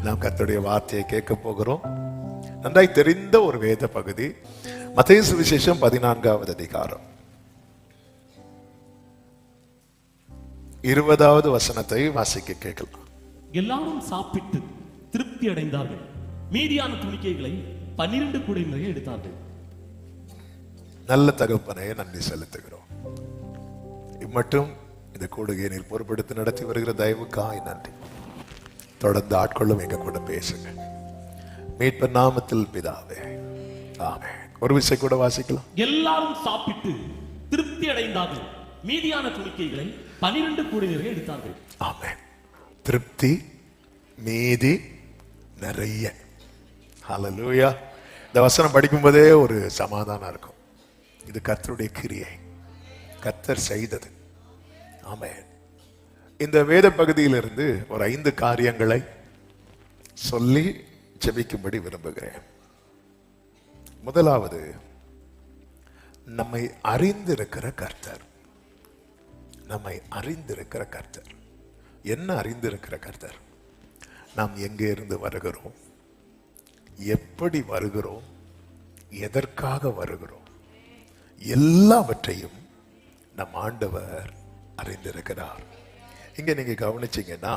நாம் கர்த்தருடைய வார்த்தையை கேட்க போகிறோம். நன்றாய் தெரிந்த ஒரு வேத பகுதி, மத்தேயு சுவிசேஷம் 14வது அதிகாரம் 20வது வசனத்தை வாசிக்க கேட்கலாம். எல்லாரும் சாப்பிட்டு திருப்தி அடைந்தார்கள். மீதியான துணிக்கைகளை 12 கூடை நிறைய எடுத்தார்கள். நல்ல தகப்பனை நன்றி செலுத்துகிறோம். இம்மட்டும் இந்த கூடுகையை நீர் பொறுப்படுத்தி நடத்தி வருகிற தயவுக்காய் நன்றி. தொடர்ந்து ஆட்கொள்ளும் எங்க கூட பேசுங்க. மீட்பர் நாமத்தில் பிதாவே, ஆமென். ஒரு விஷயம் கூட வாசிக்கலாம். எல்லாரும் சாப்பிட்டு திருப்தி அடைந்தார்கள். மீதியான துணிக்கைகளை 12 கூடை நிறைய எடுத்தார்கள். ஆமென். திருப்தி, மீதி, நிறைய. ஹல்லேலூயா. இந்த வசனம் படிக்கும் போதே ஒரு சமாதானம் இருக்கும். இது கர்த்தருடைய கிரியை, கர்த்தர் செய்தது. ஆமென். இந்த வேத பகுதியிலிருந்து ஒரு 5 காரியங்களை சொல்லி ஜெபிக்கும்படி விரும்புகிறேன். முதலாவது, நம்மை அறிந்திருக்கிற கர்த்தர். நம்மை அறிந்திருக்கிற கர்த்தர். என்ன அறிந்திருக்கிற கர்த்தர்? நாம் எங்கே இருந்து வருகிறோம், எப்படி வருகிறோம், எதற்காக வருகிறோம், எல்லாவற்றையும் நம் ஆண்டவர் அறிந்திருக்கிறார். இங்க நீங்க கவனிச்சீங்கன்னா,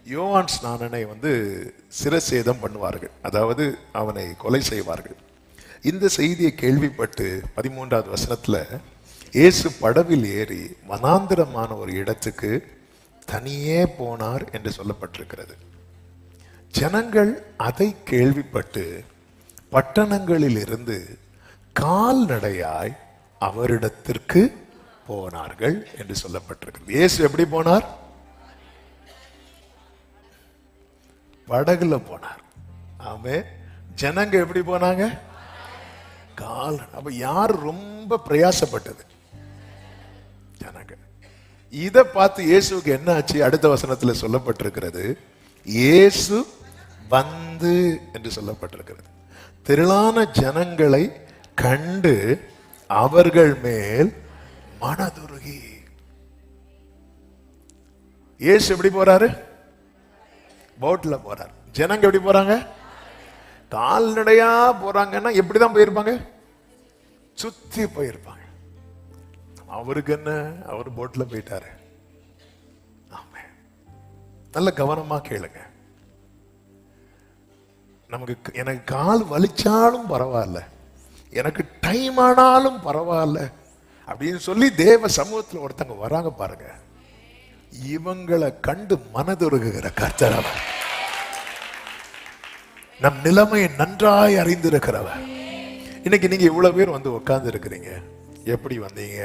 யோவான் ஸ்நானனை சிரசேதம் பண்ணுவார்கள், அதாவது அவனை கொலை செய்வார்கள். இந்த செய்தியை கேள்விப்பட்டு 13வது வசனத்துல இயேசு படவில் ஏறி வனாந்திரமான ஒரு இடத்துக்கு தனியே போனார் என்று சொல்லப்பட்டிருக்கிறது. ஜனங்கள் அதை கேள்விப்பட்டு பட்டணங்களில் இருந்து கால்நடையாய் அவரிடத்திற்கு போனார்கள் என்று சொல்லப்பட்டிருக்கிறது. இயேசு எப்படி போனார்? படகுல போனார். ஆமே. ஜனங்க எப்படி போனாங்க? கால். அப்ப யார் ரொம்ப பிரயாசப்பட்டது? ஜனங்க. இதை பார்த்து இயேசுக்கு என்ன ஆச்சு? அடுத்த வசனத்துல சொல்லப்பட்டிருக்கிறது, இயேசு வந்து என்று சொல்லப்பட்டிருக்கிறது. திரளான ஜனங்களை கண்டு அவர்கள் மேல் மனதுருகி. இயேசு எப்படி போறாரு? போட்ல போறாரு. ஜனங்க எப்படி போறாங்க? கால்நடையா போறாங்கன்னா எப்படிதான் போயிருப்பாங்க? சுத்தி போயிருப்பாங்க. அவருக்கு என்ன? அவர் போட்ல போயிட்டாரு. ஆமே. நல்ல கவனமா கேளுங்க. எனக்கு கால் வலிச்சாலும் பரவாயில்ல, எனக்கு டைம் ஆனாலும் பரவாயில்ல அப்படின்னு சொல்லி தேவ சமூகத்தில் ஒருத்தங்க வராங்க பாருங்க. இவங்களை கண்டு மனதுருகுகிற கர்த்தர். நம் நிலைமையை நன்றாய் அறிந்திருக்கிறவர். இன்னைக்கு நீங்க இவ்வளவு பேர் உட்கார்ந்து இருக்கிறீங்க. எப்படி வந்தீங்க?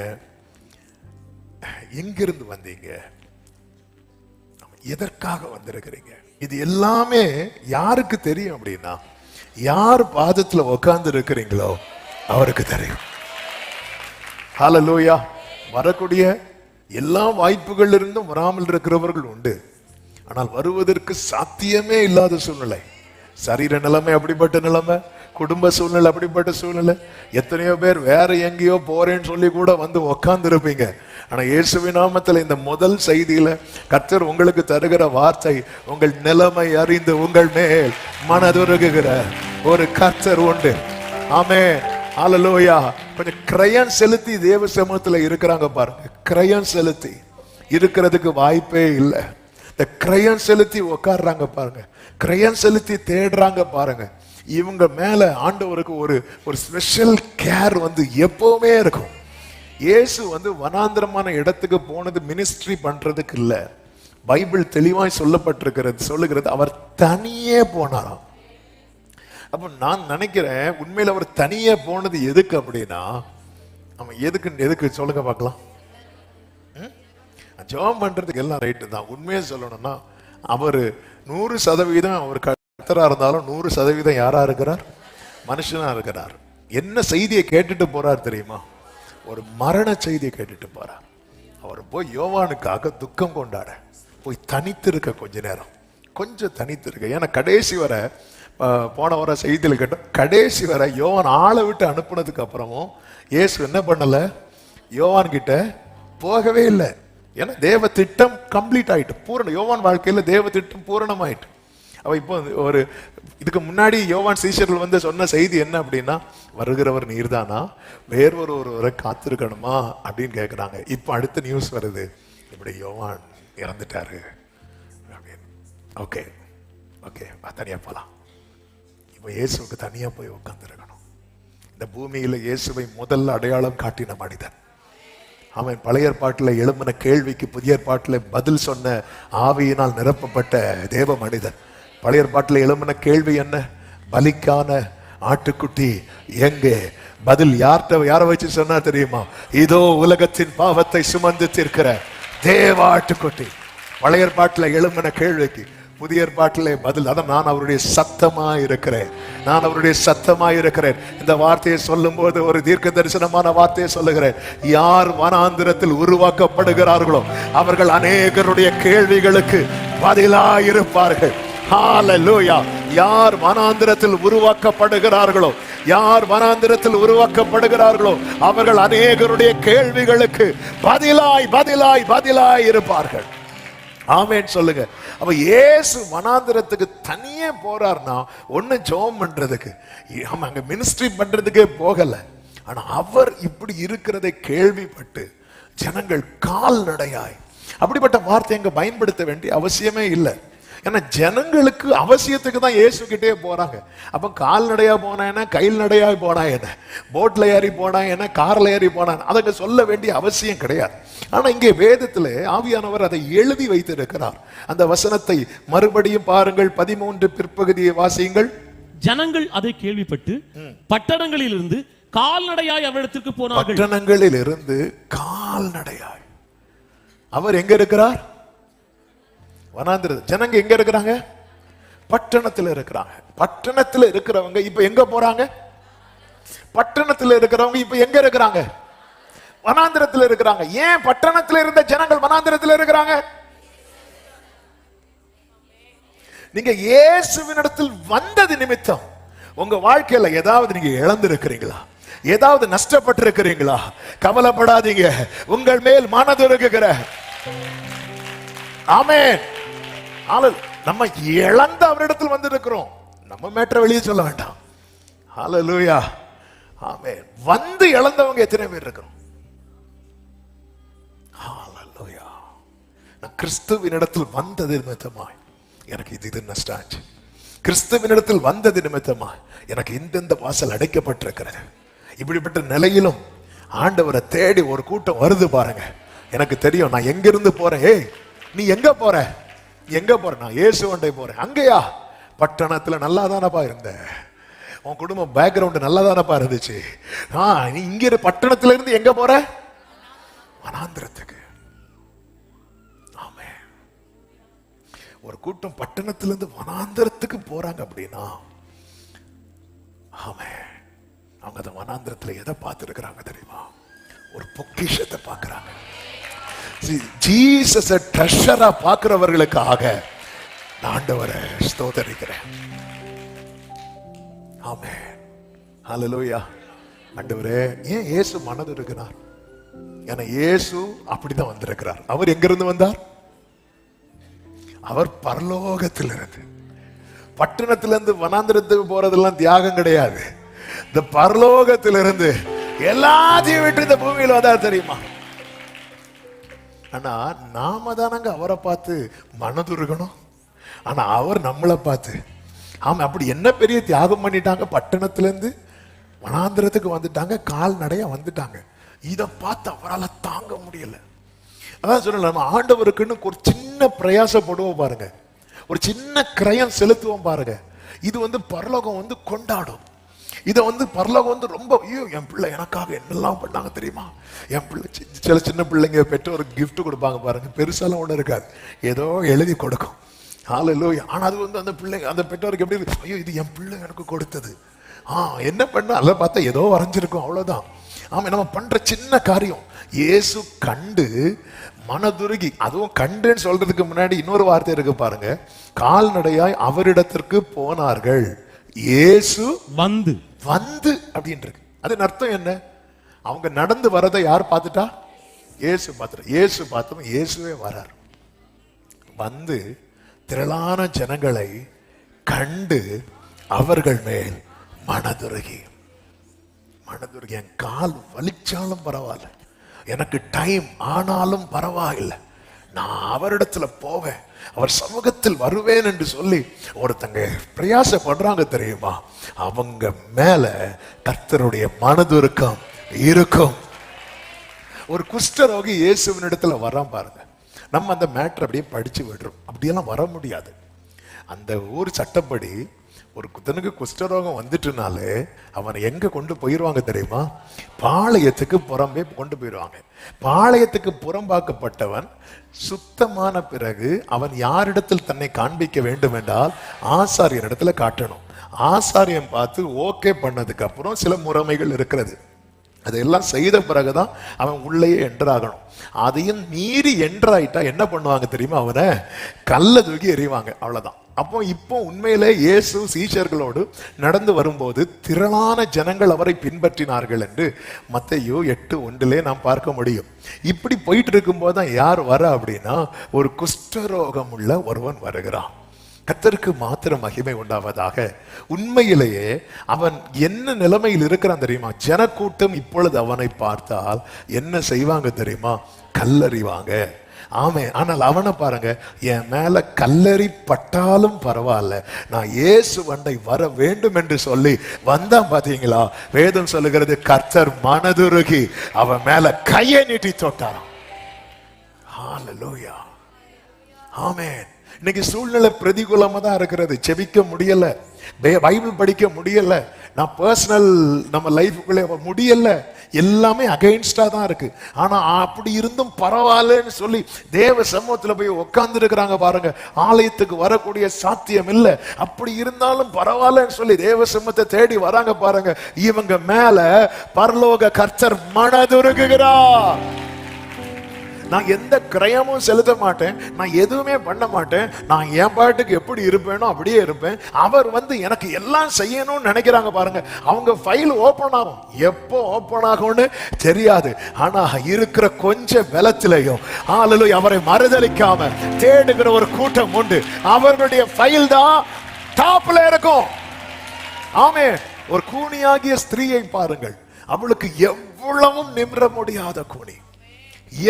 எங்கிருந்து வந்தீங்க? எதற்காக வந்திருக்கிறீங்க? இது எல்லாமே யாருக்கு தெரியும் அப்படின்னா, யார் பாதத்துல உட்கார்ந்து இருக்கிறீங்களோ அவருக்கு தெரியும். ஹல்லேலூயா. வரக்கூடிய எல்லா வாய்ப்புகள் இருந்தும் வராமல் இருக்கிறவர்கள் உண்டு. ஆனால் வருவதற்கு சாத்தியமே இல்லாத சூழ்நிலை, சரீர நிலைமை அப்படிப்பட்ட நிலைமை, குடும்ப சூழ்நிலை அப்படிப்பட்ட சூழ்நிலை. எத்தனையோ பேர் வேற எங்கேயோ போறேன்னு சொல்லி கூட உட்கார்ந்து இருப்பீங்க. ஆனா இயேசுவின் நாமத்தில் இந்த முதல் செய்தியில கர்த்தர் உங்களுக்கு தருகிற வார்த்தை, உங்கள் நிலைமை அறிந்து உங்கள் மேல் மனதுருகுகிற ஒரு கர்த்தர் உண்டு. ஆமென். ஹல்லேலூயா. கொஞ்சம் கிரயம் செலுத்தி தேவ சமூகத்துல இருக்கிறாங்க பாருங்க. கிரயம் செலுத்தி இருக்கிறதுக்கு வாய்ப்பே இல்லை. இந்த கிரயம் செலுத்தி உட்கார்றாங்க பாருங்க, கிரயம் செலுத்தி தேடுறாங்க பாருங்க. இவங்க மேல ஆண்டவருக்கு ஒரு ஸ்பெஷல் கேர் எப்பவுமே இருக்கும். இயேசு வனாந்திரமான இடத்துக்கு போனது மினிஸ்ட்ரி பண்றதுக்கு இல்ல. பைபிள் தெளிவாய் சொல்லுகிறது அவர் தனியே போனாராம். அப்ப நான் நினைக்கிறேன், உண்மையில அவர் தனியே போனது எதுக்கு அப்படின்னா, அவன் எதுக்கு சொல்லுங்க பார்க்கலாம். ஜெபம் பண்றதுக்கு எல்லாம் ரைட்டு தான். உண்மையை சொல்லணும்னா அவர் 100% அவர் கர்த்தரா இருந்தாலும் 100% யாரா இருக்கிறார்? மனுஷனா இருக்கிறார். என்ன செய்தியை கேட்டுட்டு போறார் தெரியுமா? ஒரு மரண செய்தியை கேட்டுட்டு போறார். அவர் போய் யோவானுக்காக துக்கம் கொண்டாட போய் தனித்திருக்க, கொஞ்ச நேரம் கொஞ்சம் தனித்திருக்க. ஏன்னா கடைசி வரை போன வர செய்தியில் கேட்டோம், கடைசி வரை யோவான் ஆளை விட்டு அனுப்புனதுக்கு அப்புறமும் இயேசு என்ன பண்ணல? யோவான் கிட்ட போகவே இல்லை. ஏன்னா தேவ திட்டம் கம்ப்ளீட் ஆயிட்டு, பூரண யோவான் வாழ்க்கையில தேவ திட்டம் பூரணமாயிட்டு. அவ இப்போ ஒரு இதுக்கு முன்னாடி யோவான் சீஷர்கள் வந்து சொன்ன செய்தி என்ன அப்படின்னா, வருகிறவர் நீர்தானா, ஒருவரை காத்திருக்கணுமா அப்படின்னு கேட்குறாங்க. இப்போ அடுத்த நியூஸ் வருது, இப்படி யோவான் இறந்துட்டாரு அப்படின்னு. ஓகே ஓகே தனியா போலாம். இப்போ இயேசுக்கு தனியா போய் உட்கார்ந்துருக்கணும். இந்த பூமியில இயேசுவை முதல்ல அடையாளம் காட்டின மனிதன் அவன். பழைய ஏற்பாட்டில் எழும்பின கேள்விக்கு புதிய ஏற்பாட்டில் பதில் சொன்ன ஆவியினால் நிரப்பப்பட்ட தேவ மனிதன். பழைய ஏற்பாட்டில் எழும்பின கேள்வி என்ன? பலிக்கான ஆட்டுக்குட்டி எங்கே? பதில் யாரை வச்சு சொன்னா தெரியுமா? இதோ உலகத்தின் பாவத்தை சுமந்து தீர்க்கிற தேவ ஆட்டுக்குட்டி. பழைய ஏற்பாட்டில் எழும்பின கேள்விக்கு புதிய ஏற்பாட்டிலே பதில். அதான் நான் அவருடைய சத்தமா இருக்கிறேன், நான் அவருடைய சத்தமா இருக்கிறேன். இந்த வார்த்தையை சொல்லும் போது ஒரு தீர்க்க தரிசனமான வார்த்தையை சொல்லுகிறேன். யார் வனாந்திரத்தில் உருவாக்கப்படுகிறார்களோ அவர்கள் அநேகருடைய கேள்விகளுக்கு பதிலாயிருப்பார்கள். ஹல்லேலூயா. யார் வனாந்திரத்தில் உருவாக்கப்படுகிறார்களோ, யார் வனாந்திரத்தில் உருவாக்கப்படுகிறார்களோ அவர்கள் அநேகருடைய கேள்விகளுக்கு பதிலாய் இருப்பார்கள். ஆமென் சொல்லுங்க. அப்ப இயேசு வனாந்திரத்துக்கு தனியே போறார்னா ஒண்ணு ஜெபம் பண்றதுக்கு, அங்க மினிஸ்ட்ரி பண்றதுக்கே போகல. ஆனா அவர் இப்படி இருக்கிறதை கேள்விப்பட்டு ஜனங்கள் கால்நடையாய், அப்படிப்பட்ட வார்த்தை அங்க பயன்படுத்த வேண்டிய அவசியமே இல்லை. ஏன்னா ஜனங்களுக்கு அவசியத்துக்கு தான் இயேசு கிட்டே போறாங்க. அப்ப கால்நடையா போனா என்ன, கையில் நடையா போனா என்ன, போட்ல ஏறி போனா என்ன, கார்ல ஏறி போனா அதை சொல்ல வேண்டிய அவசியம் கிடையாது. ஆனா இங்கே வேதத்துல ஆவியானவர் அதை எழுதி வைத்திருக்கிறார். அந்த வசனத்தை மறுபடியும் பாருங்கள், 13 பிற்பகுதியை வாசியுங்கள். ஜனங்கள் அதை கேள்விப்பட்டு பட்டணங்களில் இருந்து கால்நடையாய் அவரிடத்திற்கு போனார்கள். பட்டணங்களில் இருந்து கால்நடையாய். அவர் எங்க இருக்கிறார்? வனாந்திர. ஜனங்க எங்க இருக்கிறாங்க? பட்டணத்துல இருக்கிறாங்க. பட்டணத்துல இருக்கிறவங்க இப்ப எங்க போறாங்க? பட்டணத்துல இருக்கிறவங்க இப்ப எங்க இருக்கிறாங்க? வனாந்திரத்துல இருக்கிறாங்க. ஏன் பட்டணத்துல இருந்த ஜனங்கள் வனாந்திரத்துல இருக்கிறாங்க? நீங்க இயேசுவினிடத்தில் வந்தது நிமித்தம் உங்க வாழ்க்கையில ஏதாவது நீங்க இழந்திருக்கிறீங்களா? ஏதாவது நஷ்டப்பட்டு இருக்கிறீங்களா? கவலைப்படாதீங்க, உங்கள் மேல் மனது இருக்குகிற. ஆமென். நம்ம இழந்த அவரிடத்தில் வந்திருக்கிறோம். நம்ம மேட்டரை வெளியே சொல்ல வேண்டாம். ஹல்லேலூயா. ஆமென். வந்து இழந்தவங்க எத்தனை பேர் இருக்கிறோம்? ஹல்லேலூயா. நான் கிறிஸ்துவினிடத்தில் வந்தது நிமித்தமாய் எனக்கு இது நஷ்டம் ஆச்சு. கிறிஸ்துவினிடத்தில் வந்தது நிமித்தமாய் எனக்கு இந்த வாசல் அடைக்கப்பட்டிருக்கிறது. இப்படிப்பட்ட நிலையிலும் ஆண்டவரை தேடி ஒரு கூட்டம் வருது பாருங்க. எனக்கு தெரியும் நான் எங்கிருந்து போறேன். ஏய் நீ எங்க போற? எங்க போற? நான் இயேசுவண்டை போறேன். அங்கேயா? பட்டணத்துல நல்லா தானப்பா இருந்த, உன் குடும்பம் பேக்ரவுண்ட் நல்லா தானப்பா இருந்துச்சு. நீ இங்க பட்டணத்துல இருந்து எங்க போற? வனாந்திரத்துக்கு. ஆமென். ஒரு கூட்டம் பட்டணத்துல இருந்து வனாந்திரத்துக்கு போறாங்க அப்படின்னா, ஆமென், அவங்க அந்த வனாந்திரத்துல எதை பார்த்திருக்கிறாங்க தெரியுமா? ஒரு பொக்கிஷத்தை பார்க்கிறாங்க. ஜீசஸ ட்ரெஷரா பார்க்கிறவர்களுக்காக ஆண்டவரை ஸ்தோத்திரிக்கிறேன். ஆமென். ஹல்லேலூயா. ஆண்டவரே, ஏன் இயேசு மனது இருக்கிறார்? ஏன்னா இயேசு அப்படிதான் வந்திருக்கிறார். அவர் எங்கிருந்து வந்தார்? அவர் பரலோகத்திலிருந்து. பட்டணத்திலிருந்து வனாந்திரத்துக்கு போறதெல்லாம் தியாகம் கிடையாது. இந்த பரலோகத்திலிருந்து எல்லாத்தையும் விட்டு இந்த பூமியில் வந்தார் தெரியுமா? ஆனா நாம தானங்க அவரை பார்த்து மனதுருகணும். ஆனா அவர் நம்மளை பார்த்து, ஆமா அப்படி என்ன பெரிய தியாகம் பண்ணிட்டாங்க. பட்டணத்துல இருந்து வனாந்திரத்துக்கு வந்துட்டாங்க, கால்நடையா வந்துட்டாங்க. இதை பார்த்து அவரால் தாங்க முடியல. அதான் சொல்லல, நம்ம ஆண்டவருக்குன்னு ஒரு சின்ன பிரயாசப்படுவோம் பாருங்க, ஒரு சின்ன கிரயம் செலுத்துவோம் பாருங்க. இது பரலோகம் கொண்டாடும். இதை பரலோகம் ரொம்ப, ஐயோ என் பிள்ளை எனக்காக என்னெல்லாம் பண்ணாங்க தெரியுமா? என் பிள்ளை சில சின்ன பிள்ளைங்க பெற்றோருக்கு கிஃப்ட் கொடுப்பாங்க பாருங்க, பெருசாலாம் ஒன்றும் இருக்காது, ஏதோ எழுதி கொடுக்கும். ஹல்லேலூயா. ஆனா அது அந்த பிள்ளைங்க, அந்த பெற்றோருக்கு எப்படி இருக்கு? ஐயோ இது என் பிள்ளை எனக்கு கொடுத்தது. என்ன பண்ண அல்ல பார்த்தா ஏதோ வரைஞ்சிருக்கும், அவ்வளவுதான். ஆமா, நம்ம பண்ற சின்ன காரியம் இயேசு கண்டு மனதுருகி, அதுவும் கண்டுன்னு சொல்றதுக்கு முன்னாடி இன்னொரு வார்த்தை இருக்கு பாருங்க, கால்நடையாய் அவரிடத்திற்கு போனார்கள். இயேசு வந்து அப்படின்னு இருக்கு. அதன் அர்த்தம் என்ன? அவங்க நடந்து வரதை யார் பார்த்துட்டா? இயேசு பார்த்துட்டா. இயேசு பார்த்தோம், இயேசுவே வரார். வந்து திரளான ஜனங்களை கண்டு அவர்கள் மேல் மனதுருகி, என் கால் வலிச்சாலும் பரவாயில்ல, எனக்கு டைம் ஆனாலும் பரவாயில்லை, நான் அவரிடத்துல போவேன், அவர் சமூகத்தில் வருவேன் என்று சொல்லி ஒருத்தங்க பிரயாசப்படுறாங்க தெரியுமா, அவங்க மேல கர்த்தருடைய மனதுருக்கம் இருக்கும். ஒரு குஷ்டரோகி இயேசுவின் இடத்துல வரான் பாருங்க. நம்ம அந்த மேட்டர் அப்படியே படிச்சு விடுறோம். அப்படியெல்லாம் வர முடியாது. அந்த ஊர் சட்டப்படி ஒரு குத்தனுக்கு குஷ்டரோகம் வந்துட்டுனாலே அவனை எங்க கொண்டு போயிடுவாங்க தெரியுமா? பாளையத்துக்கு புறம்பே கொண்டு போயிடுவாங்க. பாளையத்துக்கு புறம்பாக்கப்பட்டவன் சுத்தமான பிறகு அவன் யாரிடத்தில் தன்னை காண்பிக்க வேண்டும் என்றால் ஆசாரியர் இடத்துல காட்டணும். ஆசாரியன் பார்த்து ஓகே பண்ணதுக்கு அப்புறம் சில முறைமைகள் இருக்கிறது. அதெல்லாம் செய்த பிறகுதான் அவன் உள்ளேயே என்ட்ராகணும். அதையும் மீறி என்ட்ராயிட்டா என்ன பண்ணுவாங்க தெரியுமா? அவனை கல்ல தூக்கி எறிவாங்க, அவ்வளவுதான். அப்போ இப்போ உண்மையிலே இயேசு சீஷர்களோடு நடந்து வரும்போது திரளான ஜனங்கள் அவரை பின்பற்றினார்கள் என்று மத்தேயு 8:1 நாம் பார்க்க முடியும். இப்படி போயிட்டு இருக்கும்போது தான் யார் வர அப்படின்னா, ஒரு குஷ்டரோகம் உள்ள ஒருவன் வருகிறான். கர்த்தருக்கு மாத்திரம் மகிமை உண்டாவதாக. உண்மையிலேயே அவன் என்ன நிலைமையில் இருக்கிறான் தெரியுமா? ஜனக்கூட்டம் இப்பொழுது அவனை பார்த்தால் என்ன செய்வாங்க தெரியுமா? கல்லறிவாங்க. ஆமே. ஆனால் அவனை பாருங்க, என் மேல கல்லறி பட்டாலும் பரவாயில்ல, நான் இயேசு வண்டை வர வேண்டும் என்று சொல்லி வந்தான். பாத்தீங்களா? வேதம் சொல்லுகிறது, கர்த்தர் மனதுருகி அவன் மேல கையை நீட்டி தொட்டாராம். ஹல்லேலூயா, ஆமென். இன்னைக்கு சூழ்நிலை பிரதிகூலமா தான் இருக்கிறது. செபிக்க முடியல, பைபிள் படிக்க முடியல, நான் பர்சனல் நம்ம லைஃபுக்குள்ளே முடியல, எல்லாமே அகைன்ஸ்டா தான் இருக்கு. ஆனா அப்படி இருந்தும் பரவாயில்லன்னு சொல்லி தேவ சமூகத்துல போய் உட்கார்ந்து இருக்கிறாங்க பாருங்க. ஆலயத்துக்கு வரக்கூடிய சாத்தியம் இல்லை, அப்படி இருந்தாலும் பரவாயில்லன்னு சொல்லி தேவ சமூகத்தை தேடி வராங்க பாருங்க. இவங்க மேல பரலோக கர்த்தர் மனதுருகுகிறார். நான் எந்த கிரயமும் செலுத்த மாட்டேன், நான் எதுவுமே பண்ண மாட்டேன், நான் என் பாட்டுக்கு எப்படி இருப்பேனோ அப்படியே இருப்பேன். அவர் வந்து எனக்கு எல்லாம் செய்யணும்னு நினைக்கிறாங்க பாருங்க. அவங்க ஃபைல் ஓபன் ஆகும், எப்போ ஓபன் ஆகும்னு தெரியாது. ஆனா இருக்கிற கொஞ்சம் பலத்திலையும் ஹல்லேலூயா அவரை மறுதலிக்காம தேடுகிற ஒரு கூட்டம் உண்டு. அவர்களுடைய ஃபைல் தான் டாப்ல இருக்கும். ஆமென். ஒரு கூனியாகிய ஸ்திரீயை பாருங்கள், அவளுக்கு எவ்வளவும் நிமிர முடியாத கூனி,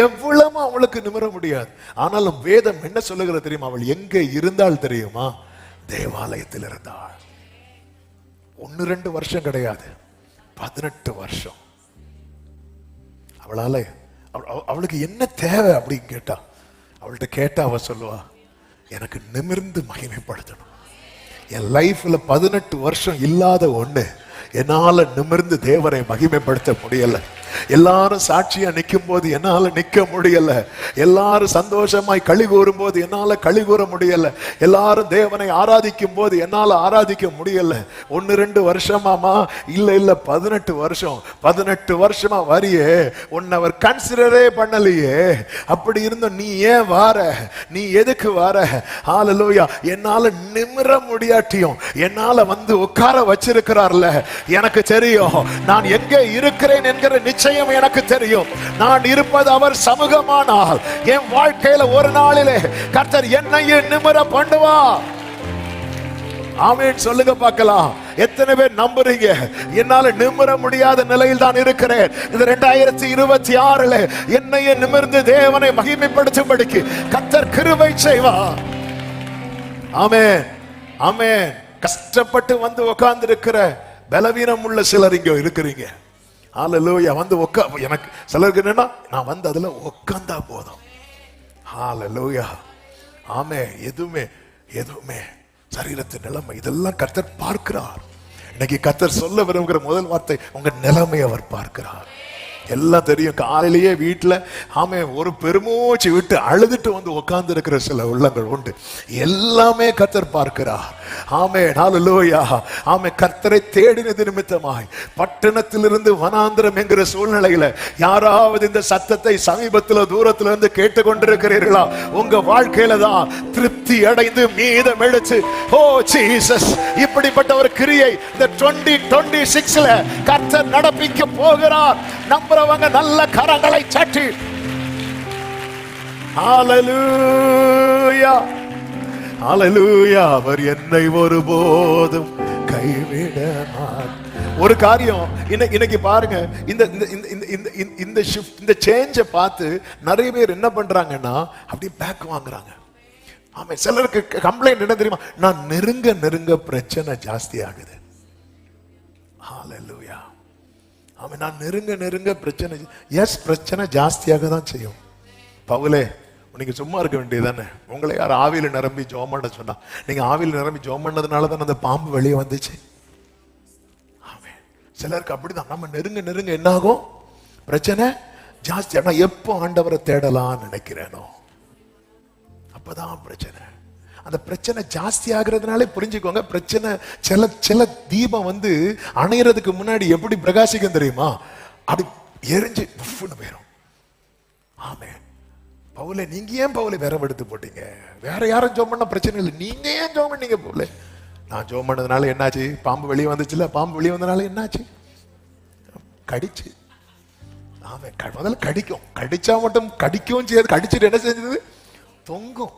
எவ்வளவு அவளுக்கு நிமிர முடியாது. ஆனாலும் வேதம் என்ன சொல்லுகிறது தெரியுமா? அவள் எங்க இருந்தாள் தெரியுமா? தேவாலயத்தில் இருந்தாள். 1-2 வருஷம் கிடையாது, 18 வருஷம். அவளால அவளுக்கு என்ன தேவை அப்படின்னு கேட்டா, அவள்கிட்ட கேட்டா அவ சொல்லுவா, எனக்கு நிமிர்ந்து மகிமைப்படுத்தணும். என் லைஃப்ல 18 வருஷம் இல்லாத ஒண்ணு, என்னால நிமிர்ந்து தேவரை மகிமைப்படுத்த முடியல. எல்லாரும் சாட்சியா நிற்கும் போது என்னால நிக்க முடியல. எல்லாரும் சந்தோஷமாய் களி கூறும் போது என்னால களி கூற முடியல. எல்லாரும் தேவனை ஆராதிக்கும் போது என்னால ஆராதிக்க முடியல. 1-2 வருஷமாமா? இல்ல 18 வருஷம். 18 வருஷமா வரியே, உன்னை அவர் கன்சிடரே பண்ணலையே. அப்படி இருந்தும் நீ ஏன் வார? நீ எதுக்கு வார? ஹல்லேலூயா. என்னால நிமிர முடியாட்டியும் என்னால வந்து உட்கார வச்சிருக்கிறார்ல, எனக்கு தெரியும் நான் எங்க இருக்கிறேன் என்கிற நிச்சயம் எனக்கு தெரியும். நான் இருப்பது அவர் சமூகமானால் என் வாழ்க்கையில ஒரு நாளிலே கர்த்தர் என்னையே நிமிர பண்ணுவார். ஆமென் சொல்லுங்க பார்க்கலாம். எத்தனை பேர் நம்புறீங்க? என்னால நிமிர முடியாத நிலையில் தான் இருக்கிறேன். இந்த 2026 என்னையே நிமிர்ந்து தேவனை மகிமைப்படுத்தும்படிக்கு கர்த்தர் கிருபை செய்வார். ஆமென், ஆமென். கஷ்டப்பட்டு வந்து உட்கார்ந்து இருக்கிற பலவீனம் உள்ள சிலர் இங்க இருக்கிறீங்க. ஹல்லேலூயா. வந்து எனக்கு சிலருக்கு என்னன்னா, நான் வந்து அதுல உட்கார்ந்தா போதும். ஹல்லேலூயா. ஆமென். எதுவுமே சரீரத்தின் நிலைமை இதெல்லாம் கர்த்தர் பார்க்கிறார். இன்னைக்கு கர்த்தர் சொல்ல விரும்புகிற முதல் வார்த்தை, உங்க நிலைமை அவர் பார்க்கிறார். எல்லாம் தெரியும். காலையிலேயே வீட்டுல ஆமே ஒரு பெருமூச்சு விட்டு அழுதுட்டு வந்து உட்கார்ந்து இருக்கிற சில உள்ளங்கள் உண்டு. எல்லாமே கர்த்தர் பார்க்கிறார். ஆமே ஹல்லேலூயா. ஆமே. கர்த்தரை தேடினது நிமித்தமாய் பட்டணத்திலிருந்து வனாந்திரம் என்கிற சூழ்நிலையில யாராவது இந்த சத்தத்தை சமீபத்தில் தூரத்துல இருந்து கேட்டுக்கொண்டிருக்கிறீர்களா? உங்க வாழ்க்கையில தான் திருப்தி அடைந்து மீதம் எடுத்து, ஓ ஜீசஸ், இப்படிப்பட்ட ஒரு கிரியை இந்த 2026 கர்த்தர் நடப்பிக்க போகிறார். நம்புறவங்க நல்ல கரங்களை தட்டி ஹல்லேலூயா. ஹல்லேலூயா. அவர் என்னை ஒருபோதும் கைவிட மாட்டார். ஒரு காரியம் இன்னைக்கு பாருங்க, இந்த ஷிஃப்ட், இந்த சேஞ்சை பார்த்து நிறைய பேர் என்ன பண்றாங்கன்னா அப்படியே பேக் வாங்குறாங்க. ஆமா, சிலருக்கு கம்ப்ளைண்ட் என்ன தெரியுமா? நான் நெருங்க நெருங்க பிரச்சனை ஜாஸ்தி ஆகுது. ஹல்லேலூயா. ஆமா, நான் நெருங்க நெருங்க பிரச்சனை, எஸ் பிரச்சனை ஜாஸ்தியாக தான் செய்யும். பவுலே, நீங்க சும்மா இருக்க வேண்டியதானே? உங்களை யார் ஆவியில நிரம்பி ஜெபம் பண்ண சொன்னா? நீங்க ஆவியில நிரம்பி ஜெபம் பண்ணதுனால தான் அந்த பாம்பு வெளியே வந்துச்சு. ஆமென். சிலருக்கு அப்படிதான், நம்ம நெருங்க நெருங்க என்ன ஆகும்? பிரச்சனை ஜாஸ்தி. ஆனா எப்போ ஆண்டவரை தேடலாம்னு நினைக்கிறேனோ அப்பதான் பிரச்சனை. அந்த பிரச்சனை ஜாஸ்தி ஆகுறதுனாலே புரிஞ்சுக்கோங்க, பிரச்சனை சில தீபம் வந்து அணையறதுக்கு முன்னாடி எப்படி பிரகாசிக்கும் தெரியுமா? அப்படி எரிஞ்சு போயிடும். ஆமென். பவுலே, நீங்க ஏன் பவுலை விரவெடுத்து போட்டீங்க? வேற யாரும் ஜெபம் பண்ண பிரச்சனை இல்லை, நீங்க ஏன் ஜெபம் பண்ணீங்க? பவுலே, நான் ஜெபம் பண்ணதுனால என்னாச்சு? பாம்பு வெளியே வந்துச்சுல, பாம்பு வெளியே வந்ததுனால என்னாச்சு? கடிச்சு. ஆமென். முதல்ல கடிக்கும், கடிச்சா மட்டும் கடிக்கவும் செய்யாது, கடிச்சிட்டு என்ன செஞ்சது? தொங்கும்.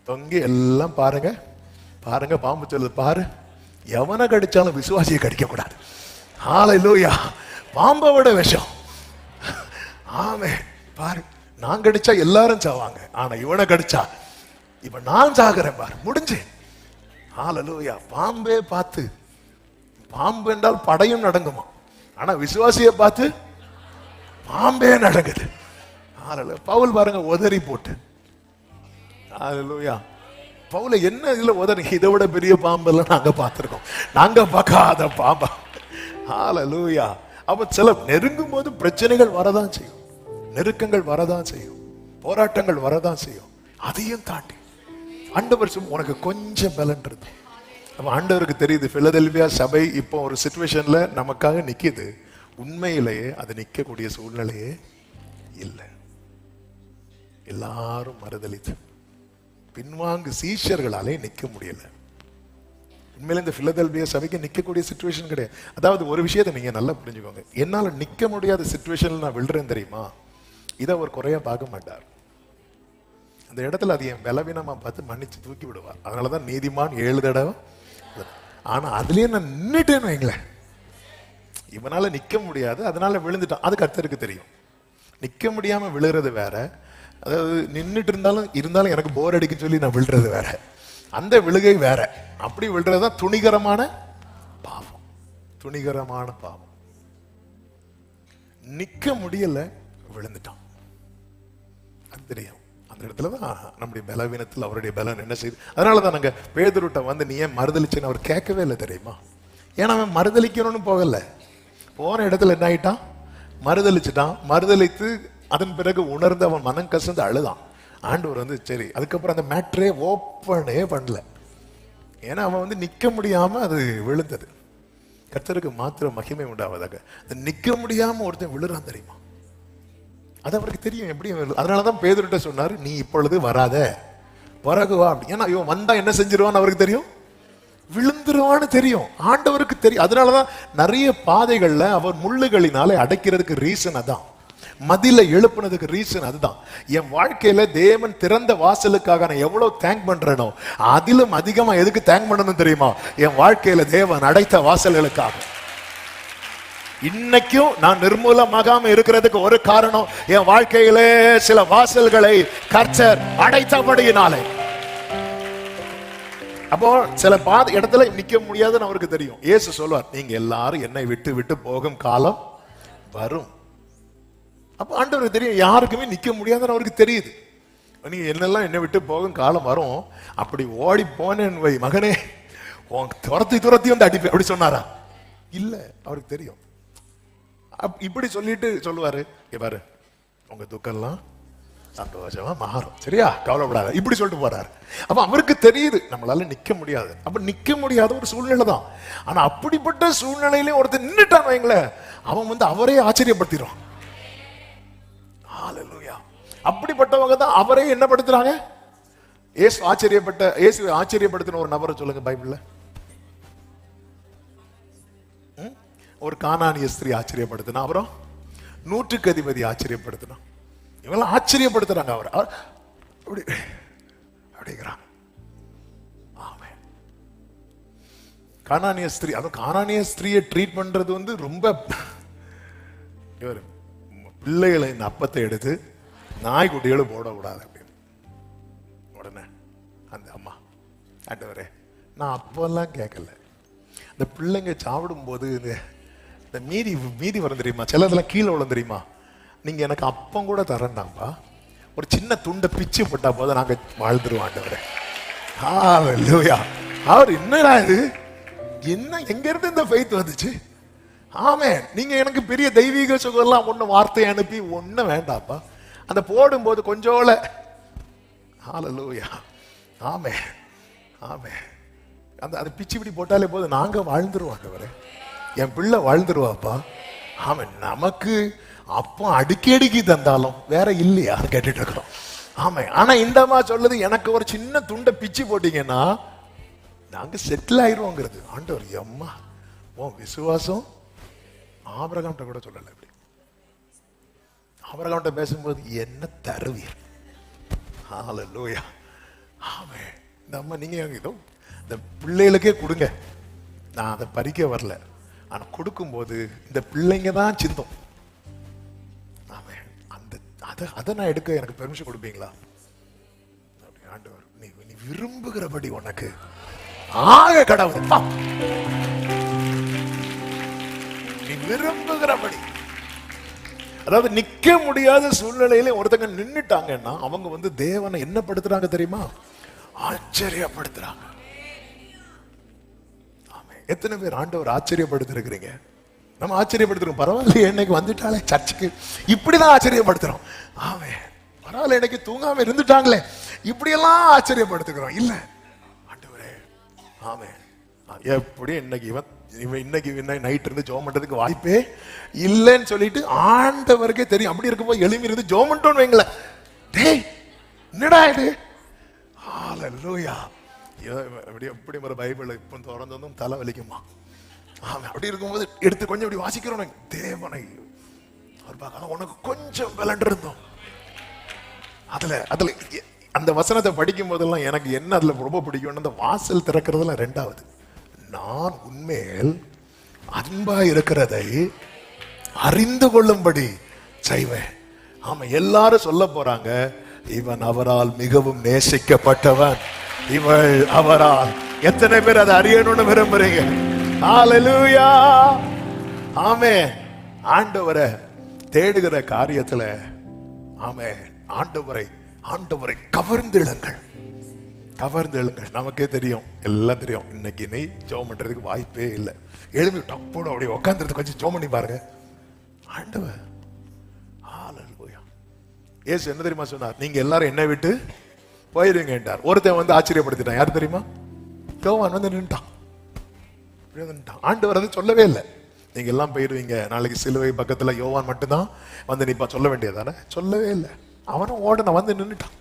தொங்கி எல்லாம் பாருங்க பாருங்க, பாம்பு சொல்லுது பாரு, எவனை கடிச்சாலும் விசுவாசியை கடிக்க கூடாது. ஹல்லேலூயா. பாம்பை விட விஷம். ஆமென். பாரு, நான் கடிச்சா எல்லாரும் சாவாங்க, ஆனா இவனை கடிச்சா இப்ப நான் சாகுறேன் பாரு, முடிஞ்சு. ஹல்லேலூயா. பாம்பே பார்த்து, பாம்பு என்றால் படையும் நடங்குமா, ஆனா விசுவாசியை பார்த்து பாம்பே நடக்குது. ஹல்லேலூயா. பவுல் பாருங்க, உதறி போட்டு. ஹல்லேலூயா. பவுல என்ன இதுல உதறி, இதை விட பெரிய பாம்பெல்லாம் நாங்க பார்த்திருக்கோம், நாங்க பார்க்காத பாம்பா. ஹல்லேலூயா. அப்ப சில நெருங்கும் போது பிரச்சனைகள் வரதான் செய்யும், நெருக்கங்கள் வரதான் செய்யும், போராட்டங்கள் வரதான் செய்யும். அதையும் தாண்டி ஆண்டவர் உனக்கு கொஞ்சம் பலன் இருக்கு. அப்ப ஆண்டவருக்கு தெரியுது, பிலதெல்பியா சபை இப்போ ஒரு சிச்சுவேஷன்ல நமக்காக நிக்குது. உண்மையிலேயே அது நிக்கக்கூடிய சூழ்நிலையே இல்லை. எல்லாரும் மறுதலித்து பின்வாங்கு சீஷர்களாலே நிக்க முடியல. உண்மையில இந்த பிலதெல்பியா சபைக்கு நிக்கக்கூடிய சிச்சுவேஷன் கிடையாது. அதாவது ஒரு விஷயத்தை நீங்க நல்லா புரிஞ்சுக்கோங்க, என்னால நிக்க முடியாத சிச்சுவேஷன்ல நான் விழுறேன் தெரியுமா, இதை அவர் குறைய பார்க்க மாட்டார். அந்த இடத்துல அது என் பலவீனமா பார்த்து மன்னிச்சு தூக்கி விடுவார். அதனாலதான் நீதிமான் 7 தடவை. ஆனா அதுலயே நான் நின்னுட்டேன்னு வைங்களேன், இவனால நிக்க முடியாது, அதனால விழுந்துட்டான், அது கர்த்தருக்கு தெரியும். நிக்க முடியாம விழுறது வேற, அதாவது நின்றுட்டு இருந்தாலும் எனக்கு போர் அடிக்குன்னு சொல்லி நான் விழுறது வேற, அந்த விழுகை வேற. அப்படி விழுறதுதான் துணிகரமான பாவம், துணிகரமான பாவம். நிக்க முடியல, விழுந்துட்டான், அது தெரியும். அந்த இடத்துலதான் நம்முடைய பலவீனத்தில் அவருடைய பலன் என்ன செய்யுது. அதனாலதான் நாங்க பேதுருட்ட வந்து நீ ஏன் மறுதளிச்சுன்னு அவர் கேட்கவே இல்லை தெரியுமா. ஏன்னா அவன் மறுதளிக்கணும்னு போகல, போன இடத்துல என்ன ஆயிட்டான், மறுதளிச்சுட்டான். மறுதளித்து அதன் பிறகு உணர்ந்து அவன் மனம் கசந்து அழுதான். ஆண்டவர் வந்து சரி, அதுக்கப்புறம் அந்த மேட்ரே ஓப்பனே பண்ணல. ஏன்னா அவன் வந்து நிக்க முடியாம அது விழுந்தது. கர்த்தருக்கு மாத்திரம் மகிமை உண்டாவதாக. நிக்க முடியாம ஒருத்தன் விழுறான் தெரியுமா, அது அவருக்கு தெரியும் எப்படி. அதனாலதான் பேதுருட்ட சொன்னாரு, நீ இப்பொழுது வராத, பிறகு வா. ஏன்னா இவன் வந்தா என்ன செஞ்சிருவான்னு அவருக்கு தெரியும், விழுந்துருவான்னு தெரியும், ஆண்டவருக்கு தெரியும். அதனாலதான் நிறைய பாதைகள்ல அவர் முள்ளுகளினாலே அடைக்கிறதுக்கு ரீசன் அதான், மதில எழுப்புனதுக்கு ரீசன் அதுதான். என் வாழ்க்கையில தேவன் திறந்த வாசலுக்காக நான் எவ்வளவு தேங்க் பண்றேனோ அதிலும் அதிகமா எதுக்கு தேங்க் பண்ணணும் தெரியுமா, என் வாழ்க்கையில தேவன் அடைத்த வாசல்களுக்காக. இன்னைக்கும் நான் நிர்மூலமாகாம இருக்கிறதுக்கு ஒரு காரணம், என் வாழ்க்கையிலே சில வாசல்களை கர்த்தர் அடைத்தபடியினாலே. அப்போ சில இடத்துல நிக்க முடியாதுன்னு அவருக்கு தெரியும். இயேசு சொல்வார், நீங்க எல்லாரும் என்னை விட்டு விட்டு போகும் காலம் வரும். அப்ப ஆண்டவருக்கு தெரியும் யாருக்குமே நிக்க முடியாதுன்னு அவருக்கு தெரியுது. நீங்க என்னெல்லாம் என்னை விட்டு போகும் காலம் வரும், அப்படி ஓடி போனேன்னு வை மகனே, துரத்தி துரத்தி வந்து அடிப்பேன் அப்படி சொன்னாரா? இல்ல, அவருக்கு தெரியும். இப்படி சொல்லிட்டு சொல்லுவாரு, பாரு உங்க துக்கம்லாம் சந்தோஷமா மாறும், சரியா, கவலைப்படாத, இப்படி சொல்லிட்டு போறாரு. அப்ப அவருக்கு தெரியுது நம்மளால நிக்க முடியாது. அப்ப நிக்க முடியாத ஒரு சூழ்நிலை தான். ஆனா அப்படிப்பட்ட சூழ்நிலையிலே ஒருத்தர் நின்றுட்டான் வைங்களேன், அவன் வந்து அவரே ஆச்சரியப்படுத்திடுவான். ஹல்லேலூயா. அப்படிப்பட்டவங்க தான் அவரே என்ன படுத்துறாங்க, இயேசு ஆச்சரியப்படுத்தின ஒரு நபரை சொல்லுங்க பைபிள்ல. ஒரு கானானிய ஸ்திரீ ஆச்சரியப்படுத்தினா, அப்புறம் 100க்கு அதிபதி ஆச்சரியப்படுத்தினா, இவெல்லாம் ஆச்சரியப்படுத்துறாங்க அவர் அப்படிங்கிறாங்க. கானானிய ஸ்திரீ, அதுவும் கானானிய ஸ்திரீயை ட்ரீட் பண்றது வந்து ரொம்ப, இவர் பிள்ளைகளை இந்த அப்பத்தை எடுத்து நாய்க்குட்டிகளும் போடக்கூடாது அப்படின்னு உடனே அந்த அம்மா, ஆண்டவரே நான் அப்பெல்லாம் கேட்கல, இந்த பிள்ளைங்க சாப்பிடும்போது இந்த மீதி மீதி வரும் தெரியுமா, சிலதெல்லாம் கீழே விழும் தெரியுமா, நீங்க எனக்கு அப்பம் கூட தரண்டாம்பா, ஒரு சின்ன துண்டை பிச்சு போட்டா போதும் நாங்க வாழ்ந்துருவோம் ஆண்டவரே. ஹல்லேலூயா. அவர் என்னடா இது, என்ன எங்க இருந்து இந்த ஃபெய்த் வந்துச்சு? ஆமென். நீங்க எனக்கு பெரிய தெய்வீக சுகம்லாம் ஒண்ணு வார்த்தை அனுப்பி ஒண்ணும் வேண்டாப்பா, அந்த போடும்போது கொஞ்சோல ஹல்லேலூயா. ஆமென் ஆமென். அந்த அது பிச்சு பிடி போட்டாலே போதும் நாங்க வாழ்ந்துருவோம் ஆண்டவரே, என் பிள்ளை வாழ்ந்துருவாப்பா. ஆமென். நமக்கு அப்போ அடிக்கடிக்கு தந்தாலும் வேற இல்லையா கேட்டுட்டு இருக்கிறோம். ஆமா. ஆனா இந்த அம்மா சொல்லுது, எனக்கு ஒரு சின்ன துண்டை பிச்சு போட்டீங்கன்னா நாங்க செட்டில் ஆயிடுவோங்கிறது. ஆண்டவர் அம்மா உன் விசுவாசம் ஆபிரகாம்கிட்ட கூட சொல்லல. இப்படி ஆபிரகாம்கிட்ட பேசும்போது என்ன தருவீர்? ஹல்லேலூயா. ஆமே. இந்த அம்மா நீங்க இதோ இந்த பிள்ளைகளுக்கே கொடுங்க, நான் அதை பறிக்க வரல, ஆனா கொடுக்கும்போது இந்த பிள்ளைங்க தான் சிந்தும். ஆமே. அந்த அதை நான் எடுக்க எனக்கு பெர்மிஷன் கொடுப்பீங்களா? ஆண்டவர் நீ விரும்புகிறபடி உனக்கு ஆக கடவுள், நீ விரும்புகிறபடி. அதாவது நிக்க முடியாத சூழ்நிலையில ஒருத்தங்க நின்னுட்டாங்கன்னா அவங்க வந்து தேவனை என்ன படுத்துறாங்க தெரியுமா? ஆச்சரியப்படுத்துறாங்க. எத்தனை பேர் ஆண்டவர் ஆச்சரியப்படுத்தி இருக்கிறீங்க? நம்ம ஆச்சரியப்படுத்துறோம். பரவாயில்ல இன்னைக்கு வந்துட்டாலே சர்ச்சுக்கு, இப்படிதான் ஆச்சரியப்படுத்துறோம். ஆமே. பரவாயில்ல இன்னைக்கு தூங்காம இருந்துட்டாங்களே, இப்படியெல்லாம் ஆச்சரியப்படுத்துகிறோம். இல்ல ஆண்டவரே, ஆமே, எப்படி இன்னைக்கு நைட் இருந்து ஜோம் பண்றதுக்கு வாய்ப்பே இல்லைன்னு சொல்லிட்டு ஆண்டவருக்கே தெரியும். அப்படி இருக்கும்போது எழுமி இருந்து ஜோம் பண்ணிட்டோன்னு வைங்களேன், டேய் என்னடா இது? ஹல்லேலூயா. எப்படி ஒரு பைபிள் இப்போ திறந்ததும் தலை வலிக்குமா? ஆமா. அப்படி இருக்கும்போது எடுத்து கொஞ்சம் இப்படி வாசிக்கிறோம், தேவனை உனக்கு கொஞ்சம் விளண்டு இருந்தோம். அதுல அந்த வசனத்தை படிக்கும் போதெல்லாம் எனக்கு என்ன அதுல ரொம்ப பிடிக்கும், அந்த வாசல் திறக்கிறதுல ரெண்டாவது, நான் உண்மையில் அன்பா இருக்கிறதை அறிந்து கொள்ளும்படி செய்வேன். ஆமா. எல்லாரும் சொல்ல போறாங்க, இவன் அவரால் மிகவும் நேசிக்கப்பட்டவன், இவள் அவரால். எத்தனை பேர் அதை அறியணும்னு விரும்புறீங்க? ஹல்லேலூயா. ஆமென். ஆண்டவரை தேடுகிற காரியத்துல ஆமென், ஆண்டவரை கவர்ந்தெழுங்கள். நமக்கே தெரியும், எல்லாம் தெரியும். இன்னைக்கு நீ ஜெபம் பண்றதுக்கு வாய்ப்பே இல்லை, எழுப்பி டப்போட அப்படியே உட்காந்துறது, கொஞ்சம் ஜெபம் பண்ணி பாருங்க. ஆண்டவர் ஹல்லேலூயா. இயேசு என்ன தெரியுமா சொன்னார்? நீங்க எல்லாரும் என்னை விட்டு போயிருவீங்க என்றார். ஒருத்தன் வந்து ஆச்சரியப்படுத்திட்டான். யாரு தெரியுமா? யோவான் வந்து நின்றுட்டான். ஆண்டவர் அது சொல்லவே இல்லை. நீங்க எல்லாம் போயிருவீங்க நாளைக்கு சிலுவை பக்கத்துல, யோவான் மட்டும்தான் வந்து நிப்பா. சொல்ல வேண்டியதானே? சொல்லவே இல்லை. அவனும் ஓடன வந்து நின்றுட்டான்.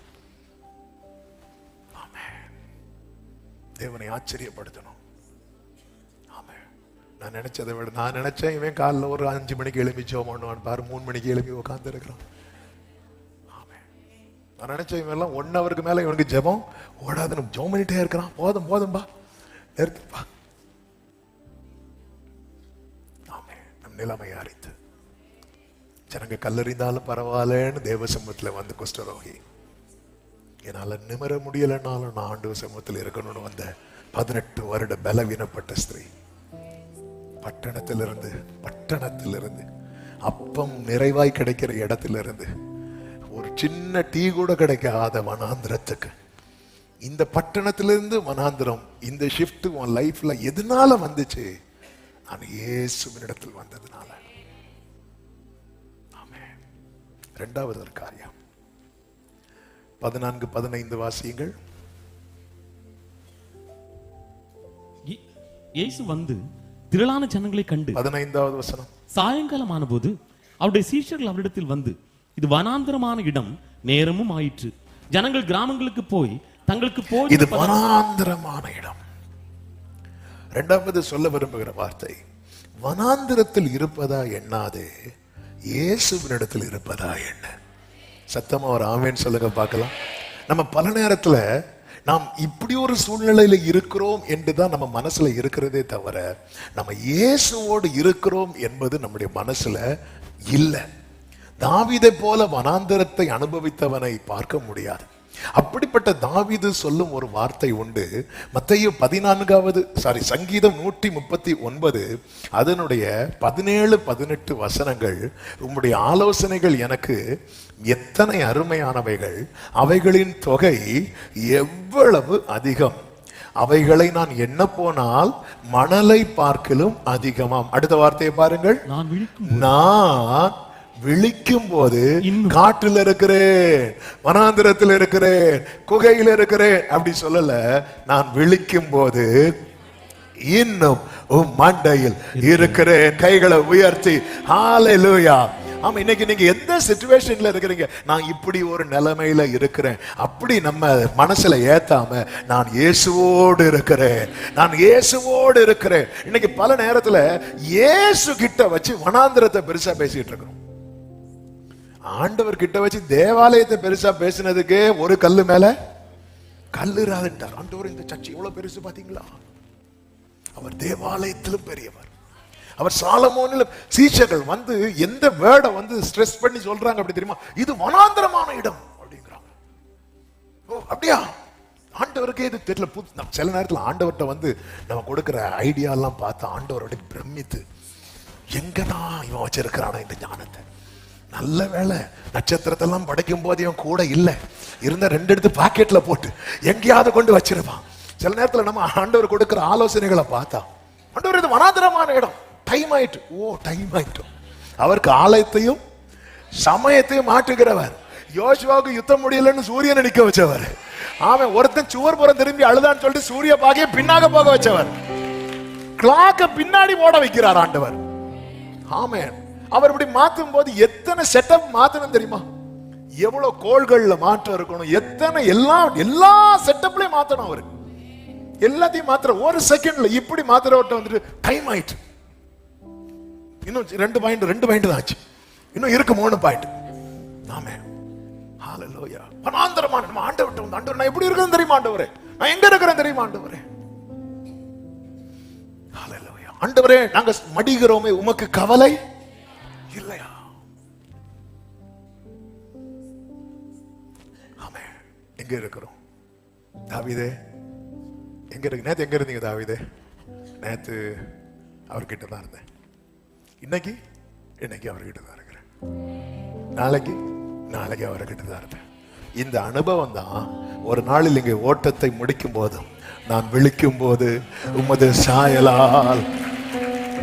தேவனை ஆச்சரியப்படுத்தணும். ஆமா. நான் நினைச்சதை விட, நான் நினைச்சேன் இவன் காலைல ஒரு 5 மணிக்கு எழுப்பி ஜெபம் பண்ணுவான், பாரு 3 மணிக்கு எழுப்பி உட்கார்ந்து இருக்கிறான். நான் நினைச்சேன் இவன் எல்லாம் 1 ஹவருக்கு மேல இவனுக்கு ஜெபம் ஓடாதுன்னு ஜெபம் பண்ணிட்டே இருக்கிறான். போதும்பா நிறுத்துப்பா. ஆமே. நம் நிலைமை அறிந்து ஜனங்க கல்லறிந்தாலும் பரவாயில்லன்னு தேவ சமூகத்துல வந்து குஷ்டரோகி, என்னால நிமிர முடியலன்னாலும் நான் ஆண்டு சமூகத்தில் இருக்கணும்னு வந்த 18 வருட பலவீனப்பட்ட ஸ்திரீ, பட்டணத்திலிருந்து அப்பம் நிறைவாய் கிடைக்கிற இடத்திலிருந்து ஒரு சின்ன டீ கூட கிடைக்காத வனாந்திரத்துக்கு, இந்த பட்டணத்திலிருந்து வனாந்திரம், இந்த ஷிஃப்ட் உன் லைஃப்ல எதனால வந்துச்சு? நான் இயேசுவினிடத்தில் வந்ததுனால. ஆமென். இரண்டாவது ஒரு காரியம் 14-15 வாசியுங்கள். இயேசு வந்து திரளான ஜனங்களை கண்டு 15வது வசனம். சாயங்காலமான போது அவருடைய சீஷர்கள் அவரிடத்தில் வந்து, இது வனாந்தரமான இடம், நேரமும் ஆயிற்று, ஜனங்கள் கிராமங்களுக்கு போய் தங்களுக்கு போய். இது வனாந்தரமான இடம். இரண்டாவது சொல்ல விரும்புகிற வார்த்தை, வனாந்திரத்தில் இருப்பதா எண்ணாதே, இயேசுவினிடத்தில் இருப்பதா என்ன. சத்தமா ஒரு ஆமென் சொல்லுங்க பார்க்கலாம். நம்ம பல நேரத்துல நாம் இப்படி ஒரு சூழ்நிலையில இருக்கிறோம் என்றுதான் நம்ம மனசுல இருக்கிறதே தவிர நம்ம இயேசுவோடு இருக்கிறோம் என்பது நம்முடைய மனசுல இல்லை. தாவீதை போல வனாந்தரத்தை அனுபவித்தவனை பார்க்க முடியாது. அப்படிப்பட்ட தாவீது சொல்லும் ஒரு வார்த்தை உண்டு. மத்தேயு 14 சங்கீதம் 139 அதனுடைய 17-18 வசனங்கள். உம்முடைய ஆலோசனைகள் எனக்கு எத்தனை அருமையானவைகள், அவைகளின் தொகை எவ்வளவு அதிகம், அவைகளை நான் எண்ண போனால் மணலை பார்க்கிலும் அதிகமாம். அடுத்த வார்த்தையை பாருங்கள். நான் விழிக்கும் போது காட்டில் இருக்கிறேன், வனாந்திரத்தில் இருக்கிறேன், குகையில் இருக்கிறேன் அப்படி சொல்லல. நான் விழிக்கும் போது இன்னும் மண்டையில் இருக்கிறேன். கைகளை உயர்த்தி ஹல்லேலூயா. ஆமா, இன்னைக்கு நீங்க எந்த சிச்சுவேஷன்ல இருக்கிறீங்க, நான் இப்படி ஒரு நிலைமையில இருக்கிறேன் அப்படி நம்ம மனசுல ஏத்தாம நான் இயேசுவோடு இருக்கிறேன், நான் இயேசுவோடு இருக்கிறேன். இன்னைக்கு பல நேரத்துல இயேசு கிட்ட வச்சு வனாந்திரத்தை பெருசா பேசிட்டு இருக்கிறோம். ஆண்டவர் கிட்ட வச்சு தேவாலயத்தை பெருசா பேசினதுக்கே ஒரு கல்லு மேல கல்லுறாதுட்டார். ஆண்டவர் இந்த சர்ச்சை எவ்வளவு பெருசு பாத்தீங்களா? அவர் தேவாலயத்திலும் பெரியவர். அவர் சாலமோனில் சீஷர்கள் வந்து எந்த வேர்டை வந்து ஸ்ட்ரெஸ் பண்ணி சொல்றாங்க அப்படி தெரியுமா? இது வனாந்தரமான இடம் அப்படிங்கிறாங்க. ஓ அப்படியா? ஆண்டவருக்கே இது தெரியல. சில நேரத்தில் ஆண்டவர்கிட்ட வந்து நம்ம கொடுக்கிற ஐடியா எல்லாம் பார்த்து ஆண்டவரோட பிரமித்து எங்கதான் இவன் வச்சிருக்கிறானா இந்த ஞானத்தை. நல்ல வேலை நட்சத்திரத்தெல்லாம் படைக்கும் போது இவன் கூட இல்லை, இருந்த 2 எடுத்து பாக்கெட்ல போட்டு எங்கேயாவது கொண்டு வச்சிருப்பான். சில நேரத்தில் நம்ம ஆண்டவர் கொடுக்கிற ஆலோசனைகளை பார்த்தா ஆண்டவர் இது வனாந்தரமான இடம், டைம் ஆயிட்டு. ஓ டைம் ஆயிட்டோம். அவருக்கு ஆலயத்தையும் சமயத்தையும் மாற்றுகிறவர். யோசுவாவுக்கு யுத்தம் முடியலன்னு சூரியனை நிக்க வச்சவர். அவன் ஒருத்தன் சுவர் புறம் திரும்பி அழுதான்னு சொல்லிட்டு சூரிய பாகையை பின்னாக போக வச்சவர். கிளாக்க பின்னாடி ஓட வைக்கிறார் ஆண்டவர். ஆமென். அவர் இப்படி மாற்றும் போது எத்தனை செட்டப் மாத்தணும் தெரியுமா? எவ்வளவு கோள்கள்ல மாற்றம் இருக்கணும், எத்தனை எல்லா செட்டப்லயும் மாத்தணும். அவரு எல்லாத்தையும் மாத்திர ஒரு செகண்ட்ல இப்படி மாத்திரவட்ட வந்துட்டு டைம் ஆயிட்டு. இன்னும் 2 பாயிண்ட் தான் ஆச்சு. இன்னும் இருக்கு 3 பாயிண்ட். ஆமே ஹல்லேலூயா. வனாந்தரமான நம்ம ஆண்டவர்ட்ட வந்து ஆண்டவர் நான் எப்படி இருக்கேன்னு தெரியுமா ஆண்டவரே, நான் எங்க இருக்கிறேன் தெரியுமா ஆண்டவரே. ஹல்லேலூயா. ஆண்டவரே நாங்க மடிகிறோமே உமக்கு கவலை இல்லையா? ஆமே. எங்க இருக்கிறோம்? தாவீதே எங்க இருக்கு? நேத்து எங்க இருந்தீங்க தாவீதே? நேத்து அவர்கிட்ட தான் இருந்தேன். இன்னைக்கு அவர்கிட்ட தான் இருக்கிறேன். நாளைக்கு அவர்கிட்ட தான் இருப்பேன். இந்த அனுபவம் தான் ஒரு நாளில் இங்கே ஓட்டத்தை முடிக்கும் போதும் நான் விழிக்கும் போது உமது சாயலால்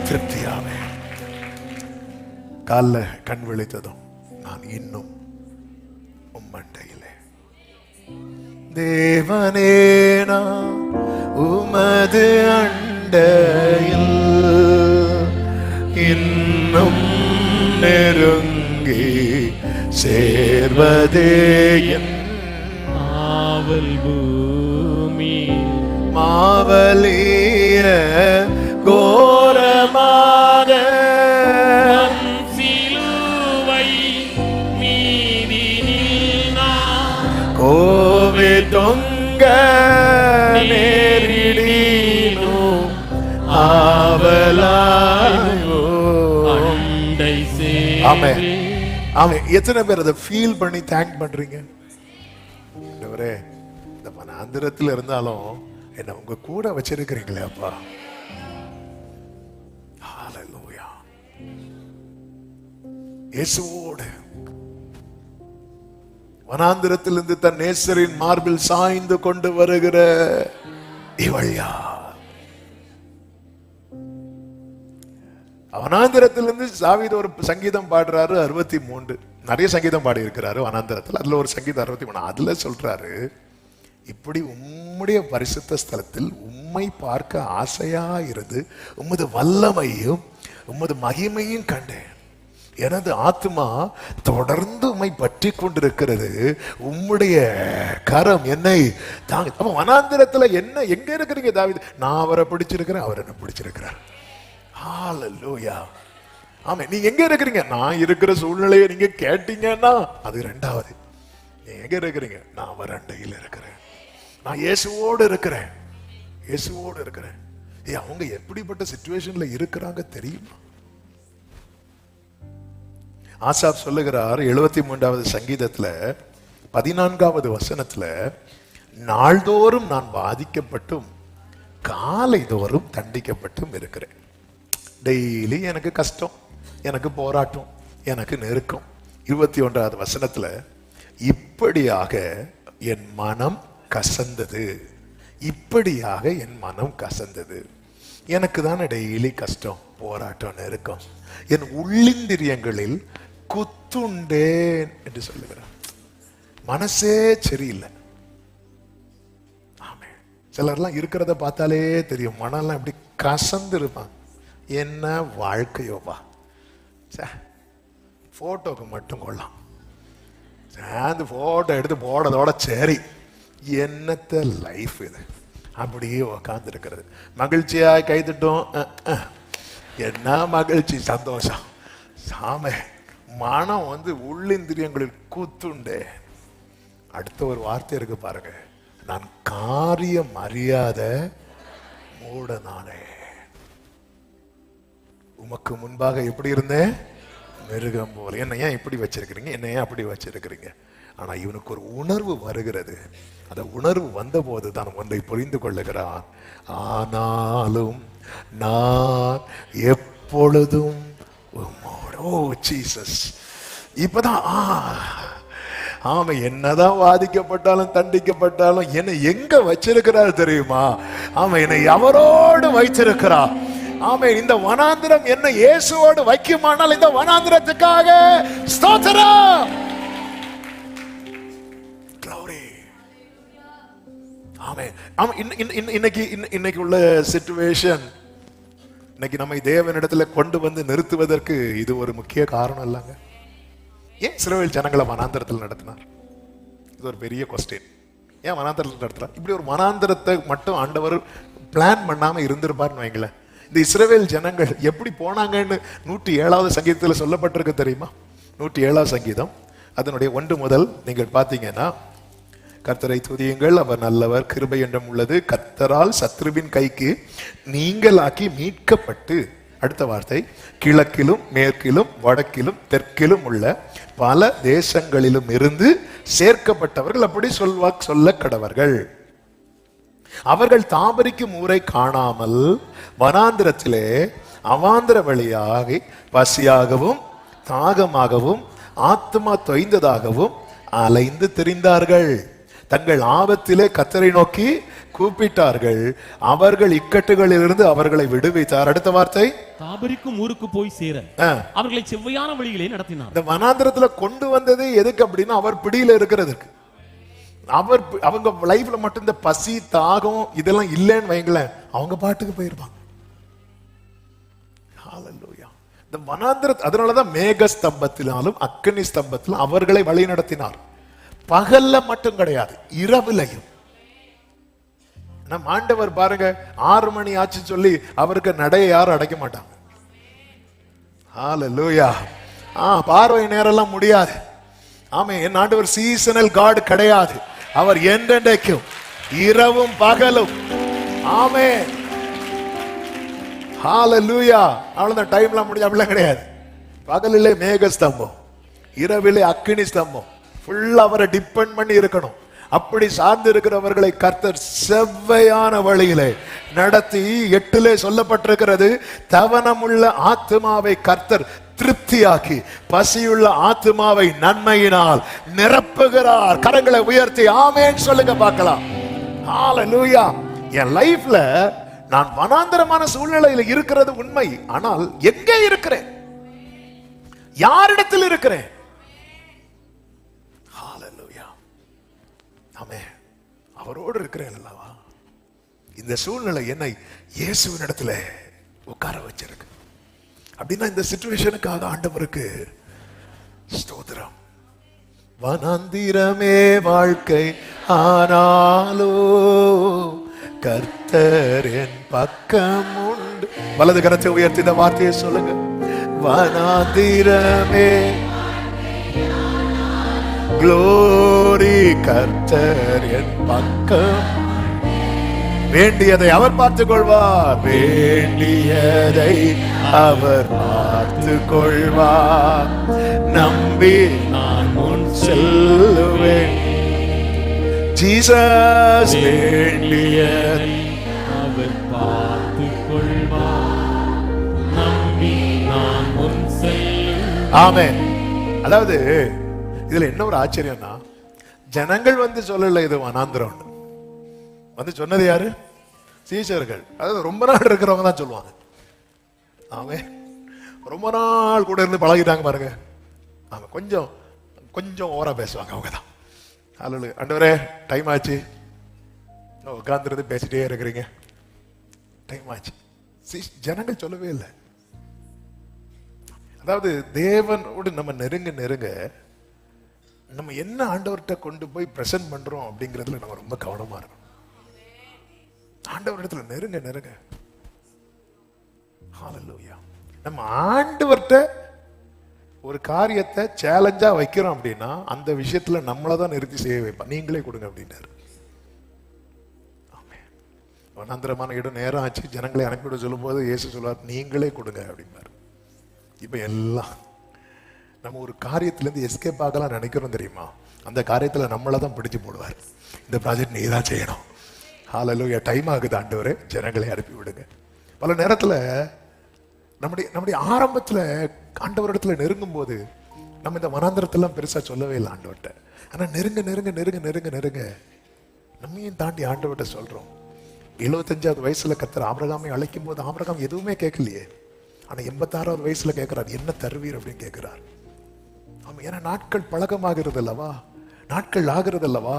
திருப்தியாவே. கால கண் விழித்ததும் நான் இன்னும் உம்மண்டையிலே. தேவனே நான் உமது அண்டையில் இன்னும் நெருங்கி சேர்வதே என் ஆவல் பூமி மாவலிய கோரமாக கோவே தொங்க நேரிடீனோ ஆவலாயோ அண்டை சே. ஆமென் ஆமென். எத்தனை பேர் அதை ஃபீல் பண்ணி தேங்க் பண்றீங்க? ஆண்டவரே இந்த வனாந்திரத்தில் இருந்தாலும் என்ன உங்க கூட வச்சிருக்கிறீங்களே அப்பா. ஹல்லேலூயா. இயேசுவோடு வனாந்திரத்திலிருந்து தன் நேசரின் மார்பில் சாய்ந்து கொண்டு வருகிற இவள் யார்? வனாந்திரத்திலிருந்து தாவீது ஒரு சங்கீதம் பாடுறாரு 63. நிறைய சங்கீதம் பாடி இருக்கிறாரு வனாந்திரத்தில். அதுல ஒரு சங்கீதம் 63. அதுல சொல்றாரு, இப்படி உம்முடைய பரிசுத்த ஸ்தலத்தில் உம்மை பார்க்க ஆசையா இருந்து உமது வல்லமையும் உமது மகிமையும் கண்டேன். எனது ஆத்மா தொடர்ந்து உம்மை பற்றி கொண்டிருக்கிறது. உம்முடைய கரம் என்னை தாங்க. அப்ப வனாந்திரத்துல என்ன எங்க இருக்கிறீங்க தாவீது? நான் அவரை பிடிச்சிருக்கிறேன், அவர் என்ன பிடிச்சிருக்கிறார். ஹல்லேலூயா. ஆமா, நீங்க எங்க இருக்கிறீங்க? நான் இருக்கிற சூழ்நிலையை நீங்க கேட்டீங்கன்னா அது 2வது. நீங்க எங்க இருக்கிறீங்க? நான் அவர் அண்டையில் இருக்கிறேன். நான் இயேசுவோடு இருக்கிறேன், இயேசுவோடு இருக்கிறேன். அவங்க எப்படிப்பட்ட சிச்சுவேஷன்ல இருக்கிறாங்க தெரியுமா? ஆசாப் சொல்லுகிறார் 73வது சங்கீதத்துல 14வது வசனத்துல, நாள்தோறும் நான் பாதிக்கப்பட்டும் காலை தோறும் தண்டிக்கப்பட்டும் இருக்கிறேன். டெய்லி எனக்கு கஷ்டம், எனக்கு போராட்டம், எனக்கு நெருக்கம். 21வது வசனத்துல, இப்படியாக என் மனம் கசந்தது, இப்படியாக என் மனம் கசந்தது. எனக்கு தானே டெய்லி கஷ்டம், போராட்டம், நெருக்கம். என் உள்ளிந்திரியங்களில் குத்துண்டேன் என்று சொல்லுகிறார். மனசே சரியில்லை. ஆமே, சிலர்லாம் இருக்கிறத பார்த்தாலே தெரியும், மனம்லாம் இப்படி கசந்து இருப்பான். என்ன வாழ்க்கையோப்பா, போட்டோக்கு மட்டும் கொள்ளலாம், சேர்ந்து போட்டோ எடுத்து போடுறதோட சரி, என்னத்த லைஃப் இது, அப்படியே உக்காந்து இருக்கிறது. மகிழ்ச்சியா கைதிட்டோம், என்ன மகிழ்ச்சி, சந்தோஷம். சாம மனம் உள்ளிந்திரியங்களில் கூத்துண்டே. அடுத்த ஒரு வார்த்தை இருக்கு பாருங்க, நான் காரியம் அறியாத மூடனானே. உமக்கு முன்பாக எப்படி இருந்தேன், மிருகம் போல. என்ன ஏன் இப்படி வச்சிருக்கிறீங்க, என்ன ஏன் அப்படி வச்சிருக்கிறீங்க? ஆனா இவனுக்கு ஒரு உணர்வு வருகிறது. அந்த உணர்வு வந்த போது தான் ஒன்றை புரிந்து கொள்ளுகிறான். ஆனாலும் நான் எப்பொழுதும் உம்மோடு. ஓ ஜீசஸ், இப்பதான் ஆமா, என்னதான் வாதிக்கப்பட்டாலும் தண்டிக்கப்பட்டாலும் என்னை எங்க வச்சிருக்கிறார் தெரியுமா? ஆமா, என்னை அவரோடு வைத்திருக்கிறார். ஆமே, இந்த வனாந்திரம் என்ன இயேசுவோடு வைக்குமானால் இந்த வனாந்திரத்துக்காக ஸ்தோத்திரம். இன்னைக்கு உள்ள சிச்சுவேஷன், இன்னைக்கு நம்மை தேவனிடத்துல கொண்டு வந்து நிறுத்துவதற்கு இது ஒரு முக்கிய காரணம் இல்லைங்க. ஏன் இஸ்ரவேல் ஜனங்களை வனாந்திரத்தில் நடத்தினார்? இது ஒரு பெரிய கொஸ்டின். ஏன் வனாந்திரத்தில் நடத்தினார்? இப்படி ஒரு வனாந்திரத்தை மட்டும் ஆண்டவர் பிளான் பண்ணாம இருந்திருப்பார்னு வைங்களேன். இந்த இஸ்ரவேல் ஜனங்கள் எப்படி போனாங்கன்னு 107வது சங்கீதத்தில் சொல்லப்பட்டிருக்கு தெரியுமா? 107வது சங்கீதம் அதனுடைய 1 முதல் நீங்கள் பார்த்தீங்கன்னா, கர்த்தரை துதியுங்கள், அவர் நல்லவர், கிருபை என்றும் உள்ளது, கர்த்தரால் சத்ருவின் கைக்கு நீங்களாக்கி மீட்கப்பட்டு, அடுத்த வார்த்தை, கிழக்கிலும் மேற்கிலும் வடக்கிலும் தெற்கிலும் உள்ள பல தேசங்களிலும் இருந்து சேர்க்கப்பட்டவர்கள் அப்படி சொல்ல கடவர்கள். அவர்கள் தாபரிக்கும் ஊரை காணாமல் வனாந்திரத்திலே அவாந்திர வழியாக பசியாகவும் தாகமாகவும் ஆத்மா தொய்ந்ததாகவும் அலைந்து திரிந்தார்கள். தங்கள் ஆபத்திலே கர்த்தரை நோக்கி கூப்பிட்டார்கள், அவர்கள் இக்கட்டுகளிலிருந்து அவர்களை விடுவித்தார். அடுத்த வார்த்தை, தாபரிக்கும் ஊருக்கு போய் சேர அவர்களை செவ்வையான வழியிலே நடத்தினார். இந்த வனாந்திரத்துல கொண்டு வந்தது எதுக்கு அப்படின்னா, அவர் பிடியில இருக்கிறதுக்கு. அவங்க லைஃப்ல மட்டும் இந்த பசி தாகம் இதெல்லாம் இல்லைன்னு வைங்களேன், அவங்க பாட்டுக்கு போயிருப்பாங்க. இந்த வனாந்திர, அதனாலதான் மேக ஸ்தம்பத்தினாலும் அக்கினி ஸ்தம்பத்திலும் அவர்களை வழி நடத்தினார். பகல்ல மட்டும் கிடையாது, இரவுலையும். நம்ம ஆண்டவர் பாருங்க, 6 மணி ஆச்சு சொல்லி அவருக்கு நடைய யாரும் அடைக்க மாட்டாங்க. ஹல்லேலூயா. பார்வை நேரம் எல்லாம் முடியாது. ஆமே, என் ஆண்டவர் சீசனல் காட் கிடையாது. அவர் என்றென்றைக்கும் இரவும் பகலும். ஆமே, ஹல்லேலூயா. அவ்வளவுதான், டைம்லாம் முடிஞ்சு அப்படிலாம் கிடையாது. பகலிலே மேக ஸ்தம்பம், இரவிலே அக்கினி ஸ்தம்பம். ஃபுல்லா அவரை டிபெண்ட் பண்ணி இருக்கணும். அப்படி சார்ந்து இருக்கிறவர்களை கர்த்தர் செவ்வையான வழியிலே நடத்தி, 8 சொல்லப்பட்டிருக்கிறது, தவனமுள்ள ஆத்துமாவை கர்த்தர் திருப்தியாக்கி பசியுள்ள ஆத்துமாவை நன்மையினால் நிரப்புகிறார். கரங்களை உயர்த்தி ஆமென் சொல்லுங்க பார்க்கலாம். ஹல்லேலூயா. என் லைஃப்ல நான் வனாந்தரமான சூழ்நிலையில இருக்கிறது உண்மை. ஆனால் எங்கே இருக்கிறேன், யாரிடத்தில் இருக்கிறேன்? ஹல்லேலூயா. ஆமென். அவரோடு இருக்கிறேன் அல்லவா. இந்த சூழ்நிலை என்னை இயேசுவின் இடத்துல உட்கார வச்சிருக்கு. அப்படின்னா இந்த சிச்சுவேஷனுக்காக ஆண்டவருக்கு ஸ்தோத்திரம். வனாந்திரமே வாழ்க்கை ஆனாலோ கர்த்தர் என் பக்கம் உண்டு. வலது கரத்தை உயர்த்தி இந்த வார்த்தையை சொல்லுங்க. வனாந்திரமே glory கர்த்தர் என் பக்கம், வேண்டியதை அவர் பார்த்துக் கொள்வார், வேண்டியதை அவர் பார்த்துக் கொள்வார், நம்பி நான் முன் செல்லுவேன். ஜீசஸ் வேண்டியதை அவர் பார்த்துக் கொள்வார், நம்பி நான் முன் செல்லுவேன். ஆமென். அதாவது இதுல என்ன ஒரு ஆச்சரியம்னா, ஜனங்கள் வந்து சொல்லல இது வனாந்திரம், வந்து சொன்னது யாரு? சீஷர்கள். அதாவது ரொம்ப நாள் இருக்கிறவங்க தான் சொல்லுவாங்க. ஆமென். ரொம்ப நாள் கூட இருந்து பழகிட்டாங்க பாருங்க. ஆமா, கொஞ்சம் கொஞ்சம் ஓவரா பேசுவாங்க அவங்க தான். அல்ல ஆண்டவரே டைம் ஆச்சு, உட்கார்ந்து பேசிட்டே இருக்கிறீங்க, டைம் ஆச்சு. ஜனங்கள் சொல்லவே இல்லை. அதாவது தேவனோடு நம்ம நெருங்க நெருங்க நம்ம என்ன ஆண்டவர்கிட்ட கொண்டு போய் பிரசன்ட் பண்றோம் அப்படிங்கிறதுல நம்ம ரொம்ப கவனமா இருக்கணும். ஆண்டவரிடத்துல நெருங்க நெருங்க, ஹல்லேலூயா, நம்ம ஆண்டவர்கிட்ட ஒரு காரியத்தை சேலஞ்சா வைக்கிறோம் அப்படின்னா அந்த விஷயத்துல நம்மளதான் நிறுத்தி செய்ய வைப்போம். நீங்களே கொடுங்க அப்படின்னாரு. வனாந்திரமான இடம் நேரம் ஆச்சு, ஜனங்களை அனுப்பிவிட சொல்லும் போது இயேசு சொல்வார், நீங்களே கொடுங்க அப்படின்னாரு. இப்ப எல்லாம் நம்ம ஒரு காரியத்திலேருந்து எஸ்கேப் ஆகலாம் நினைக்கிறோம் தெரியுமா, அந்த காரியத்தில் நம்மளை தான் பிடிச்சு போடுவார். இந்த ப்ராஜெக்ட் நீ தான் செய்யணும், ஹல்லேலூயா, டைம் ஆகுது ஆண்டவரே, ஜனங்களை அனுப்பி விடுங்க. பல நேரத்தில் நம்முடைய ஆரம்பத்தில் ஆண்டவரிடத்துல நெருங்கும் போது நம்ம இந்த வனாந்திரத்தெல்லாம் பெருசாக சொல்லவே இல்லை ஆண்டவர்கிட்ட. ஆனால் நெருங்க நெருங்க நெருங்க நெருங்க நெருங்க நம்மையும் தாண்டி ஆண்டவர்கிட்ட சொல்கிறோம். 75வது வயசுல கர்த்தர் ஆபிரகாமை அழைக்கும் போது ஆபிரகாம் எதுவுமே கேட்கலையே, ஆனா 86வது வயசுல கேட்கிறார், என்ன தருவீர் அப்படின்னு கேட்கிறார். ஆமா, ஏன்னா நாட்கள் பழக்கமாகிறது அல்லவா, நாட்கள் ஆகிறது அல்லவா.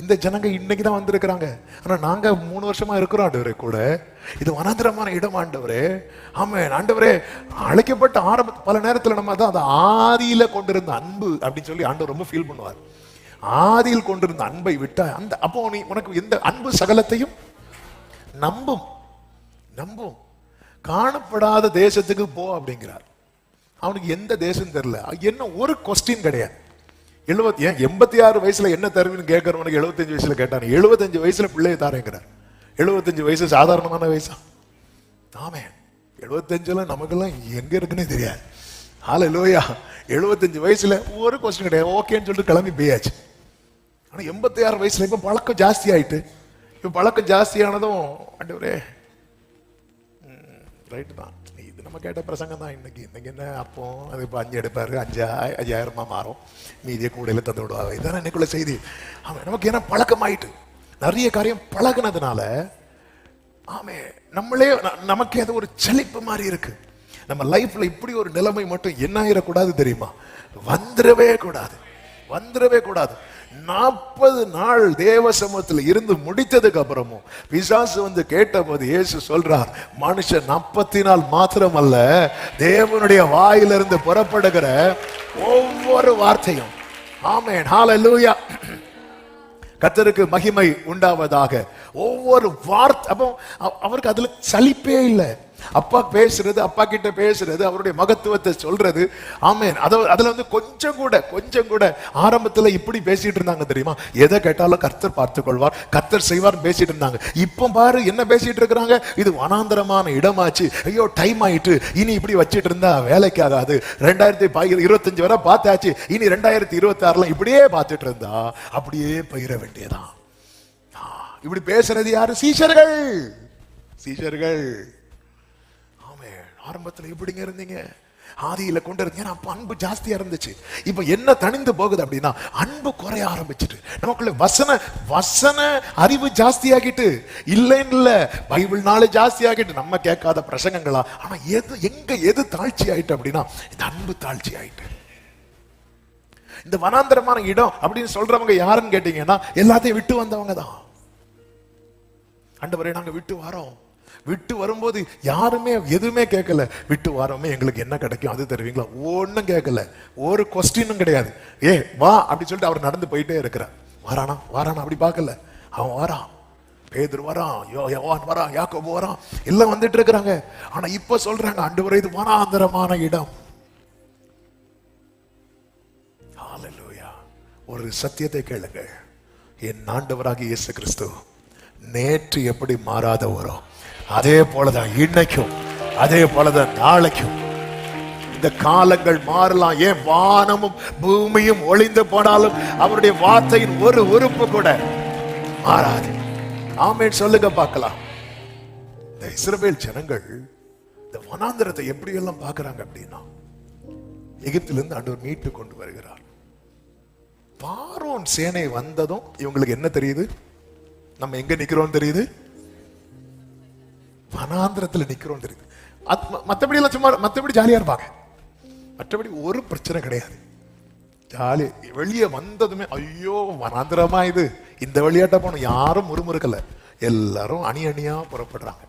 இந்த ஜனங்க இன்னைக்கு தான் வந்திருக்கிறாங்க, ஆனா நாங்க 3 வருஷமா இருக்கிறோம் ஆண்டவரே கூட. இது வனாந்திரமான இடம் ஆண்டவரே. ஆமென் ஆண்டவரே. அழைக்கப்பட்ட ஆரம்ப பல நேரத்துல நம்ம தான் அந்த ஆதியில கொண்டிருந்த அன்பு அப்படின்னு சொல்லி ஆண்டவர் ரொம்ப ஃபீல் பண்ணுவார். ஆதியில் கொண்டிருந்த அன்பை விட்டா அந்த அப்போ நீ உனக்கு எந்த அன்பு சகலத்தையும் நம்பும் நம்பும். காணப்படாத தேசத்துக்கு போ அப்படிங்கிறார். அவனுக்கு எந்த தேசம் தெரியல, என்ன ஒரு கொஸ்டின் கிடையாது. 86 வயசுல என்ன தருவின்னு கேட்கறவனுக்கு 75 வயசுல கேட்டான், 75 வயசுல பிள்ளையை தாரேங்கிறார். 75 வயசு சாதாரணமான வயசா? ஆமே, 75ல நமக்கெல்லாம் எங்க இருக்குன்னே தெரியாது. ஹல்லேலூயா. 75 வயசுல ஒரு கொஸ்டின் கிடையாது, ஓகேன்னு சொல்லிட்டு கிளம்பி போயாச்சு. ஆனா 86 வயசுல இப்ப பழக்கம் ஜாஸ்தி ஆயிட்டு, இப்ப பழக்கம் ஜாஸ்தியானதும் ஆண்டவரே ரைட்டு தான், இது நம்ம கேட்ட பிரசங்கம் தான். இன்னைக்கு என்ன அப்போ அது இப்போ 5 எடுப்பாரு, 5000 மாறும், மீதியை கூடையில தந்து விடுவாங்க. இதுதான் இன்னைக்குள்ள செய்தி. ஆமாம், நமக்கு ஏன்னா பழக்கமாயிட்டு நிறைய காரியம் பழகினதுனால ஆமே நம்மளே நமக்கு அது ஒரு செழிப்பு மாதிரி இருக்கு. நம்ம லைஃப்ல இப்படி ஒரு நிலைமை மட்டும் என்ன ஆயிடக்கூடாது தெரியுமா, வந்துடவே கூடாது, வந்துடவே கூடாது. 40 நாள் தேவ சமூகத்தில் இருந்து முடித்ததுக்கு அப்புறமும் பிசாசு வந்து கேட்டபோது இயேசு சொல்றார், மனுஷன் 40 நாள் மாத்திரம் அல்ல, தேவனுடைய வாயிலிருந்து புறப்படுகிற ஒவ்வொரு வார்த்தையும். ஆமென், ஹல்லேலூயா, கர்த்தருக்கு மகிமை உண்டாவதாக. ஒவ்வொரு வார்த்தை, அப்போ அவருக்கு அதுல சலிப்பே இல்லை. அப்பா பேசுறது, அப்பா கிட்ட பேசுறது, அவருடைய மகத்துவத்தை சொல்றது. ஆமென். அதுல வந்து கொஞ்சம் கூட ஆரம்பத்துல இப்படி பேசிட்டு இருந்தாங்க தெரியுமா, எதை கேட்டாலும் கர்த்தர் பார்த்துக் கொள்வார், கர்த்தர் செய்வார் பேசிட்டு இருந்தாங்க. இப்ப பாரு என்ன பேசிட்டு இருக்கிறாங்க, இது வனாந்தரமான இடமாச்சு, ஐயோ டைம் ஆயிட்டு, இனி இப்படி வச்சிட்டு இருந்தா வேலைக்கு ஆகாது, 2025 வரை பார்த்தாச்சு, இனி 2026 இப்படியே பார்த்துட்டு இருந்தா அப்படியே பயிர வேண்டியதான். இப்படி பேசுறது யாரு? சீஷர்கள். சீஷர்கள் ஆரம்பத்தில் எப்படிங்க இருந்தீங்க, ஆதியில கொண்டு இருந்தீங்க, அப்ப அன்பு ஜாஸ்தியா இருந்துச்சு. இப்ப என்ன தணிந்து போகுது அப்படின்னா அன்பு குறைய ஆரம்பிச்சுட்டு, நமக்குள்ள வசன அறிவு ஜாஸ்தியாகிட்டு, இல்லைன்னு இல்ல, பைபிள் நாலேஜ் ஜாஸ்தி ஆகிட்டு, நம்ம கேட்காத பிரசங்கங்களா. ஆனா எது தாழ்ச்சி ஆயிட்டு அப்படின்னா இந்த அன்பு தாழ்ச்சி ஆயிட்டு. இந்த வனாந்தரமான இடம் அப்படின்னு சொல்றவங்க யாருன்னு கேட்டீங்கன்னா எல்லாத்தையும் விட்டு வந்தவங்க தான். ஆண்டவரே நாங்க விட்டு வரோம், விட்டு வரும்போது யாருமே எதுவுமே கேட்கல, விட்டு வரோமே எங்களுக்கு என்ன கிடைக்கும் அது தருவீங்களா, ஒன்னும் கேட்கல, ஒரு கொஸ்டினும் கிடையாது. வா அப்படி சொல்லிட்டு அவர் நடந்து போயிட்டே இருக்கிறார். வாரானா அப்படி பார்க்கல, அவன் வாரான், பேதுரு வரான், யோவான் வரான், யாக்கோபு வரான், எல்லாம் வந்துட்டு இருக்கிறாங்க. ஆனா இப்ப சொல்றாங்க, ஆண்டவரே இது வனாந்தரமான இடம். ஹல்லேலூயா. ஒரு சத்தியத்தை கேளுங்க. என் ஆண்டவராகிய இயேசு கிறிஸ்து நேற்று எப்படி மாறாதவரோ அதே போலதான் இன்னைக்கும், அதே போலதான் நாளைக்கும். இந்த காலங்கள் மாறலாம், ஏன் வானமும் பூமியும் ஒளிந்து போனாலும் அவருடைய வார்த்தையின் ஒரு உறுப்பு கூட மாறாது. ஆமென் சொல்லுங்க பார்க்கலாம். இந்த இஸ்ரவேல் ஜனங்கள் இந்த வனாந்திரத்தை எப்படி எல்லாம் பார்க்கறாங்க அப்படின்னா, எகிப்திலிருந்து ஆண்டவர் மீட்டு கொண்டு வருகிறார். பார்வோன் சேனை வந்ததும் இவங்களுக்கு என்ன தெரியுது? நம்ம எங்க நிக்கிறோம் தெரியுது? வனாந்திரத்துல நிக்கிறோம் தெரியுது. மற்றபடி எல்லாம் சும்மா மற்றபடி ஜாலியா இருப்பாங்க, மற்றபடி ஒரு பிரச்சனை கிடையாது. ஜாலி. வெளியே வந்ததுமே ஐயோ வனாந்திரமா இது, இந்த வழியாட்ட போனோம். யாரும் முறுமுறுக்கல, எல்லாரும் அணி அணியா புறப்படுறாங்க,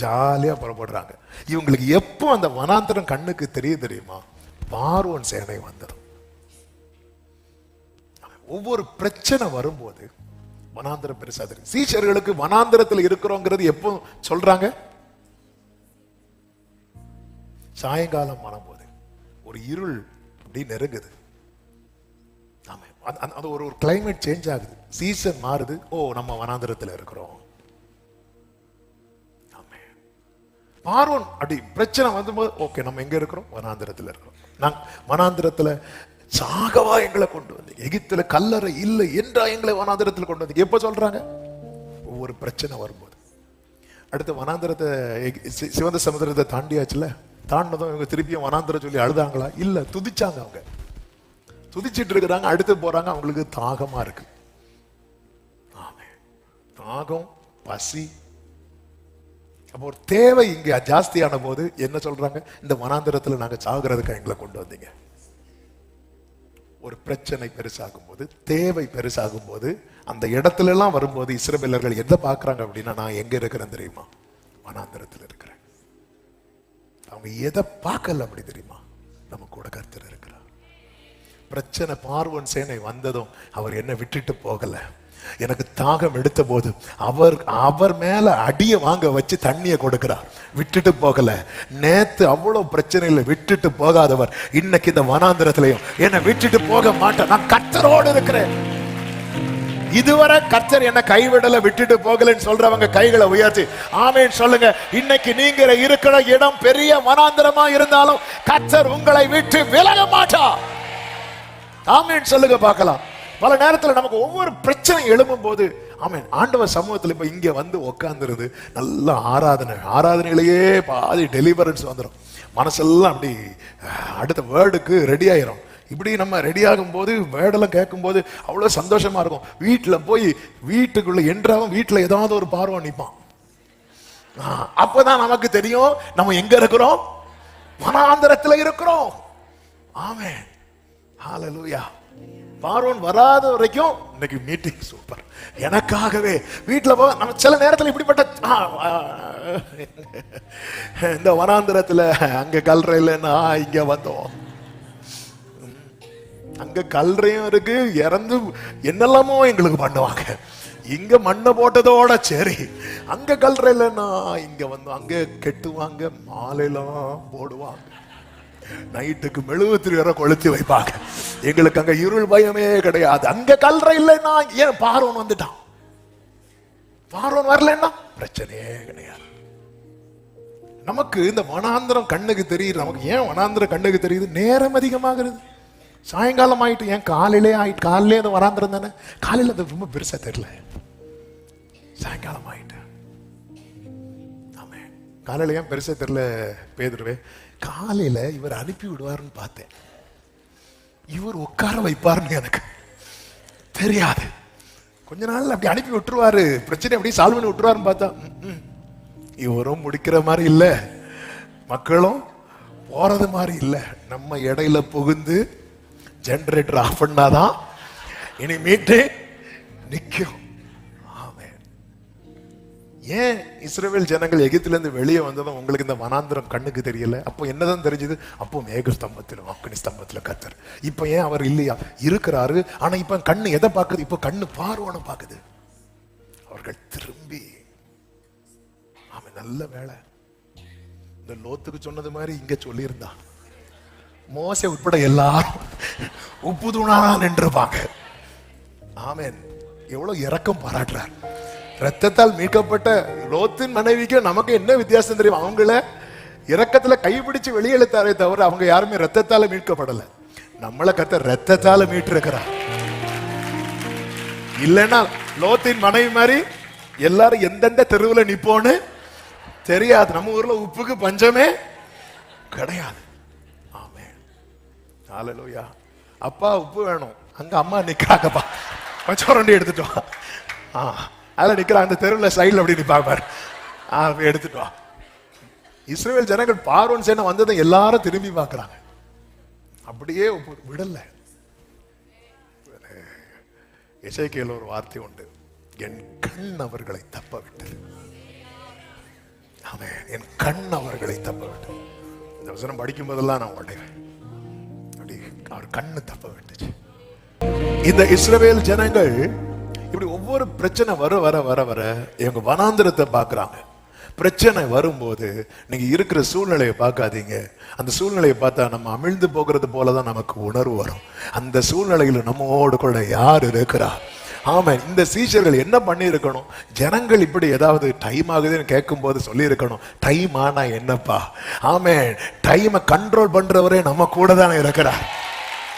ஜாலியா புறப்படுறாங்க. இவங்களுக்கு எப்போ அந்த வனாந்திரம் கண்ணுக்கு தெரியுமா? பார்வோன் சேனை வந்ததும். ஒவ்வொரு பிரச்சனை வரும்போது வனாந்திரம் பெருசா தெரியும். சீஷர்களுக்கு வனாந்திரத்தில் இருக்கிறோங்கிறது எப்போ சொல்றாங்க? சாயங்காலம் வரும்போது ஒரு இருள் அப்படி நெருங்குது. அது ஒரு கிளைமேட் சேஞ்ச் ஆகுது, சீசன் மாறுது. ஓ, நம்ம வனாந்திரத்தில் இருக்கிறோம். பார்வோன் அப்படி பிரச்சனை வந்தபோது ஓகே, நம்ம எங்க இருக்கிறோம்? வனாந்திரத்தில் இருக்கிறோம். நாங்க வனாந்திரத்துல சாகவா எங்களை கொண்டு வந்தீங்க? எகிப்துல கல்லறை இல்லை என்றா எங்களை வனாந்திரத்தில் கொண்டு வந்தீங்க? எப்ப சொல்றாங்க? ஒவ்வொரு பிரச்சனை வரும்போது. அடுத்த வனாந்திரத்தை, சிவந்த சமுதிரத்தை தாண்டியாச்சுல, தாண்டினதும் இவங்க திருப்பியும் வனாந்திரம் சொல்லி அழுதாங்களா? இல்ல, துதிச்சாங்க. அவங்க துதிச்சிட்டு இருக்கிறாங்க. அடுத்து போறாங்க, அவங்களுக்கு தாகமா இருக்கு. தாகம், பசி. அப்போ ஒரு தேவை இங்க ஜாஸ்தியான போது என்ன சொல்றாங்க? இந்த வனாந்திரத்துல நாங்க சாகிறதுக்கு எங்களை கொண்டு வந்தீங்க. ஒரு பிரச்சனை பெருசாகும் போது, தேவை பெருசாகும் போது, அந்த இடத்துல எல்லாம் வரும்போது இஸ்ரவேலர்கள் எதை பார்க்கறாங்க அப்படின்னா, நான் எங்க இருக்கிறேன் தெரியுமா? வனாந்திரத்தில் இருக்கிறேன். அவங்க எதை பார்க்கல அப்படி தெரியுமா? நம்ம கூட கர்த்தர் இருக்கிறார். பிரச்சனை பார்வோன் சேனை வந்ததும் அவர் என்ன விட்டுட்டு போகல. எனக்கு தாகம் எடுத்த போது அவர் மேல அடிய வாங்க வச்சு தண்ணியை கொடுக்கிறார், விட்டுட்டு போகல. நேத்து அவ்வளவு பிரச்சனையில விட்டுட்டு போகாதவர் இன்னைக்கு இந்த வனாந்திரத்திலையும் என்னை விட்டுட்டு போக மாட்டேன், நான் கர்த்தரோடு இருக்கிறேன். இதுவரை கர்த்தர் என்ன கைவிடல, விட்டுட்டு போகலன்னு சொல்றவங்க கைகளை உயர்த்தி ஆமென் சொல்லுங்க. இன்னைக்கு நீங்க இருக்கிற இடம் பெரிய வனாந்திரமா இருந்தாலும் கர்த்தர் உங்களை விட்டு விலக மாட்டார். ஆமென் சொல்லுங்க பார்க்கலாம். பல நேரத்தில் நமக்கு ஒவ்வொரு பிரச்சனை எழும்பும் போது ஆமென் ஆண்டவர் சமூகத்தில் இப்ப இங்க வந்து உட்கார்ந்துருது, நல்ல ஆராதனையிலேயே பாதி டெலிவரன்ஸ் வந்துடும். மனசெல்லாம் அப்படி அடுத்த வேர்டுக்கு ரெடி ஆயிரும். இப்படி நம்ம ரெடி ஆகும் போது, வேர்டெல்லாம் கேட்கும் போது அவ்வளவு சந்தோஷமா இருக்கும். வீட்டுல போய் வீட்டுக்குள்ள என்றாவும் வீட்டுல ஏதாவது ஒரு பார்வை நிற்பான். அப்பதான் நமக்கு தெரியும் நம்ம எங்க இருக்கிறோம்? வனாந்திரத்துல இருக்கிறோம். ஆமென் ஹல்லேலூயா. பார்வோன் வராத வரைக்கும் இன்னைக்கு மீட்டிங் சூப்பர். எனக்காகவே வீட்டுல போ. நம்ம சில நேரத்தில் இப்படிப்பட்ட இந்த வனாந்திரத்துல அங்க கல்ற இல்லைன்னா இங்க வந்தோம். அங்க கல்றையும் இருக்கு, இறந்து என்னெல்லாமோ எங்களுக்கு பண்ணுவாங்க. இங்க மண்ணை போட்டதோட சரி, அங்க கல்ற இல்லைன்னா இங்க வந்தோம். அங்க கெட்டுவாங்க, மாலையெல்லாம் போடுவாங்க, நைட்டுக்கு மெழுகுத்திரி வர கொளுத்தி வைப்பாங்க. எங்களுக்கு அங்க இருள் பயமே கிடையாது. அங்க கல்ற இல்லைன்னா ஏன் பார்வோன் வந்துட்டான்? பார்வோன் வரலன்னா பிரச்சனையே கிடையாது. நமக்கு இந்த வனாந்திரம் கண்ணுக்கு தெரியுது. நமக்கு ஏன் வனாந்திரம் கண்ணுக்கு தெரியுது? நேரம் அதிகமாகிறது. சாயங்காலம் ஆயிட்டு, ஏன் காலையிலே ஆயிட்டு. காலையிலே அந்த வனாந்திரம் தானே, காலையில அது ரொம்ப பெருசா தெரியல, சாயங்காலம் ஆயிட்டு. ஆமே, காலையில ஏன் பெருசா தெரியல பேதுருவே? காலையில இவர் அனுப்பி விடுவாருன்னு பார்த்தேன், இவர் உட்கார வைப்பாருன்னு எனக்கு தெரியாது. கொஞ்ச நாள் அப்படி அனுப்பி விட்டுருவாரு, பிரச்சனை அப்படி சால்வ் பண்ணி விட்டுருவாருன்னு பார்த்தா இவரும் முடிக்கிற மாதிரி இல்ல, மக்களும் போறது மாதிரி இல்ல. நம்ம இடையில புகுந்து ஜெனரேட்டர் ஆஃப் பண்ணாதான் இனி மீட்டு நிக்கும். ஏன் இஸ்ரவேல் ஜனங்கள் எகிப்திலிருந்து வெளியே வந்ததும் உங்களுக்கு இந்த வனாந்திரம் கண்ணுக்கு தெரியல? அப்போ என்னதான் தெரிஞ்சது? அப்போ மேக ஸ்தம்பத்திலும் அக்னி ஸ்தம்பத்துல கர்த்தர். இப்ப ஏன் அவர் இல்லையா? இருக்கிறாரு. ஆனா இப்ப கண்ணு எதை பார்க்குது? இப்ப கண்ணு பார்வோனை பார்க்குது. அவர்கள் திரும்பி அவன் நல்ல வேலை இந்த லோத்துக்கு சொன்னது மாதிரி இங்க சொல்லியிருந்தான். மோசே உட்பட எல்லாரும் உப்பு தூணா நின்றுப்பாங்க. ஆமென். எவ்வளவு இரக்கம் பாராட்டுறார். ரத்தத்தால் மீட்கப்பட்ட லோத்தின் மனைவிக்கு நமக்கு என்ன வித்தியாசம் தெரியும்? அவங்கள இரக்கத்துல கைப்பிடிச்சு வெளியெழுத்தாரே தவிர அவங்க யாருமே ரத்தத்தால மீட்கப்படல. நம்மளை கர்த்தர் ரத்தத்தால மீட்டிருக்கிறார். இல்லைன்னா லோத்தின் மனைவி மாதிரி எல்லாரும் எந்தெந்த தெருவுல நிப்போன்னு தெரியாது. நம்ம ஊர்ல உப்புக்கு பஞ்சமே கிடையாது. ஆமென். ஹல்லேலூயா. அப்பா உப்பு வேணும், அங்க அம்மா நிக்கிறாங்கப்பா, கொஞ்சம் ரெண்டு எடுத்துட்டு வா. அதில் நிக்கிறாங்க, அந்த தெருவில் சைடில் அப்படி நிற்பாங்க பாரு, எடுத்துட்டு வா. இஸ்ரவேல் ஜனங்கள் பார்வோன் சேனை வந்ததை எல்லாரும் திரும்பி பார்க்கறாங்க. அப்படியே விடல. எசேக்கியேல் ஒரு வார்த்தை உண்டு, என் கண் அவர்களை தப்ப விட்டது. ஆமென். என் கண் அவர்களை தப்ப விட்டது. இந்த வசனம் படிக்கும் போதெல்லாம் நான் உடைவேன். அப்படி அவர் கண்ணு தப்ப விட்டுச்சு. இந்த இஸ்ரவேல் ஜனங்கள் இப்படி ஒவ்வொரு பிரச்சனை வர வர வர வர இவங்க வனாந்திரத்தை பார்க்கறாங்க. பிரச்சனை வரும்போது நீங்க இருக்கிற சூழ்நிலையை பார்க்காதீங்க. அந்த சூழ்நிலையை பார்த்தா நம்ம அமிழ்ந்து போகிறது போலதான் நமக்கு உணர்வு வரும். அந்த சூழ்நிலையில நம்மோடு கூட யார் இருக்கிறா? ஆமாம். இந்த சீஷர்கள் என்ன பண்ணி இருக்கணும்? ஜனங்கள் இப்படி ஏதாவது டைம் ஆகுதுன்னு கேட்கும் போது சொல்லி இருக்கணும், டைம் ஆனா என்னப்பா? ஆமென். டைமை கண்ட்ரோல் பண்றவரே நம்ம கூட தானே இருக்கிறார்.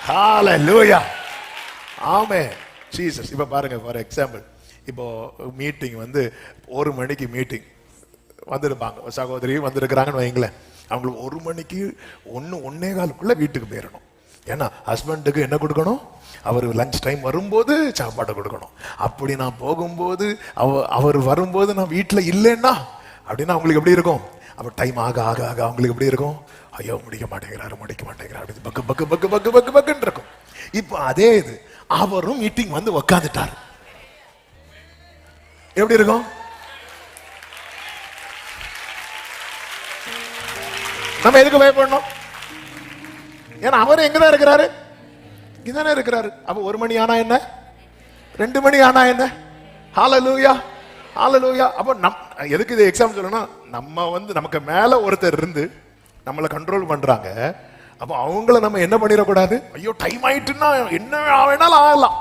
ஹல்லேலூயா. ஆமென். ஜீசஸ். இப்ப பாருங்க, ஃபார் எக்ஸாம்பிள், இப்போ மீட்டிங் வந்து 1 மணிக்கு மீட்டிங் வந்திருப்பாங்க, சகோதரி வந்திருக்கிறாங்கன்னு வைங்களேன். அவங்களுக்கு 1 மணிக்கு 1:15 வீட்டுக்கு போயிடணும். ஏன்னா ஹஸ்பண்டுக்கு என்ன கொடுக்கணும்? அவர் லஞ்ச் டைம் வரும்போது சாப்பாடு கொடுக்கணும். அப்படி நான் போகும்போது அவர் வரும்போது நான் வீட்டில் இல்லைன்னா அப்படின்னா அவங்களுக்கு எப்படி இருக்கும்? அப்போ டைம் ஆக ஆக ஆக அவங்களுக்கு எப்படி இருக்கும்? ஐயோ முடிக்க மாட்டேங்கிறாரு அப்படி பக்கு பக்கு பக்கு பக்கு பக்கு பக்குன்னு இருக்கும். இப்போ அதே இது அவரும் மீட்டிங் வந்து உக்காந்துட்டார், எப்படி இருக்கும்? நம்ம எதுக்கு பயப்படணும்? ஏன்னா அவர் எங்கதான் இருக்கிறாரு? இங்கதானே இருக்கிறாரு. அப்ப 1 மணி ஆனா என்ன, 2 மணி ஆனா என்ன? ஹல்லேலூயா, ஹல்லேலூயா. அப்ப எதுக்கு இது எக்ஸாம்பிள் சொல்லணும்? நம்ம வந்து நமக்கு மேல ஒருத்தர் இருந்து நம்மளை கண்ட்ரோல் பண்றாங்க. அப்ப அவங்கள நம்ம என்ன பண்ணிடக்கூடாது? ஐயோ டைம் ஆயிட்டுன்னா என்ன வேணாலும் ஆகலாம்.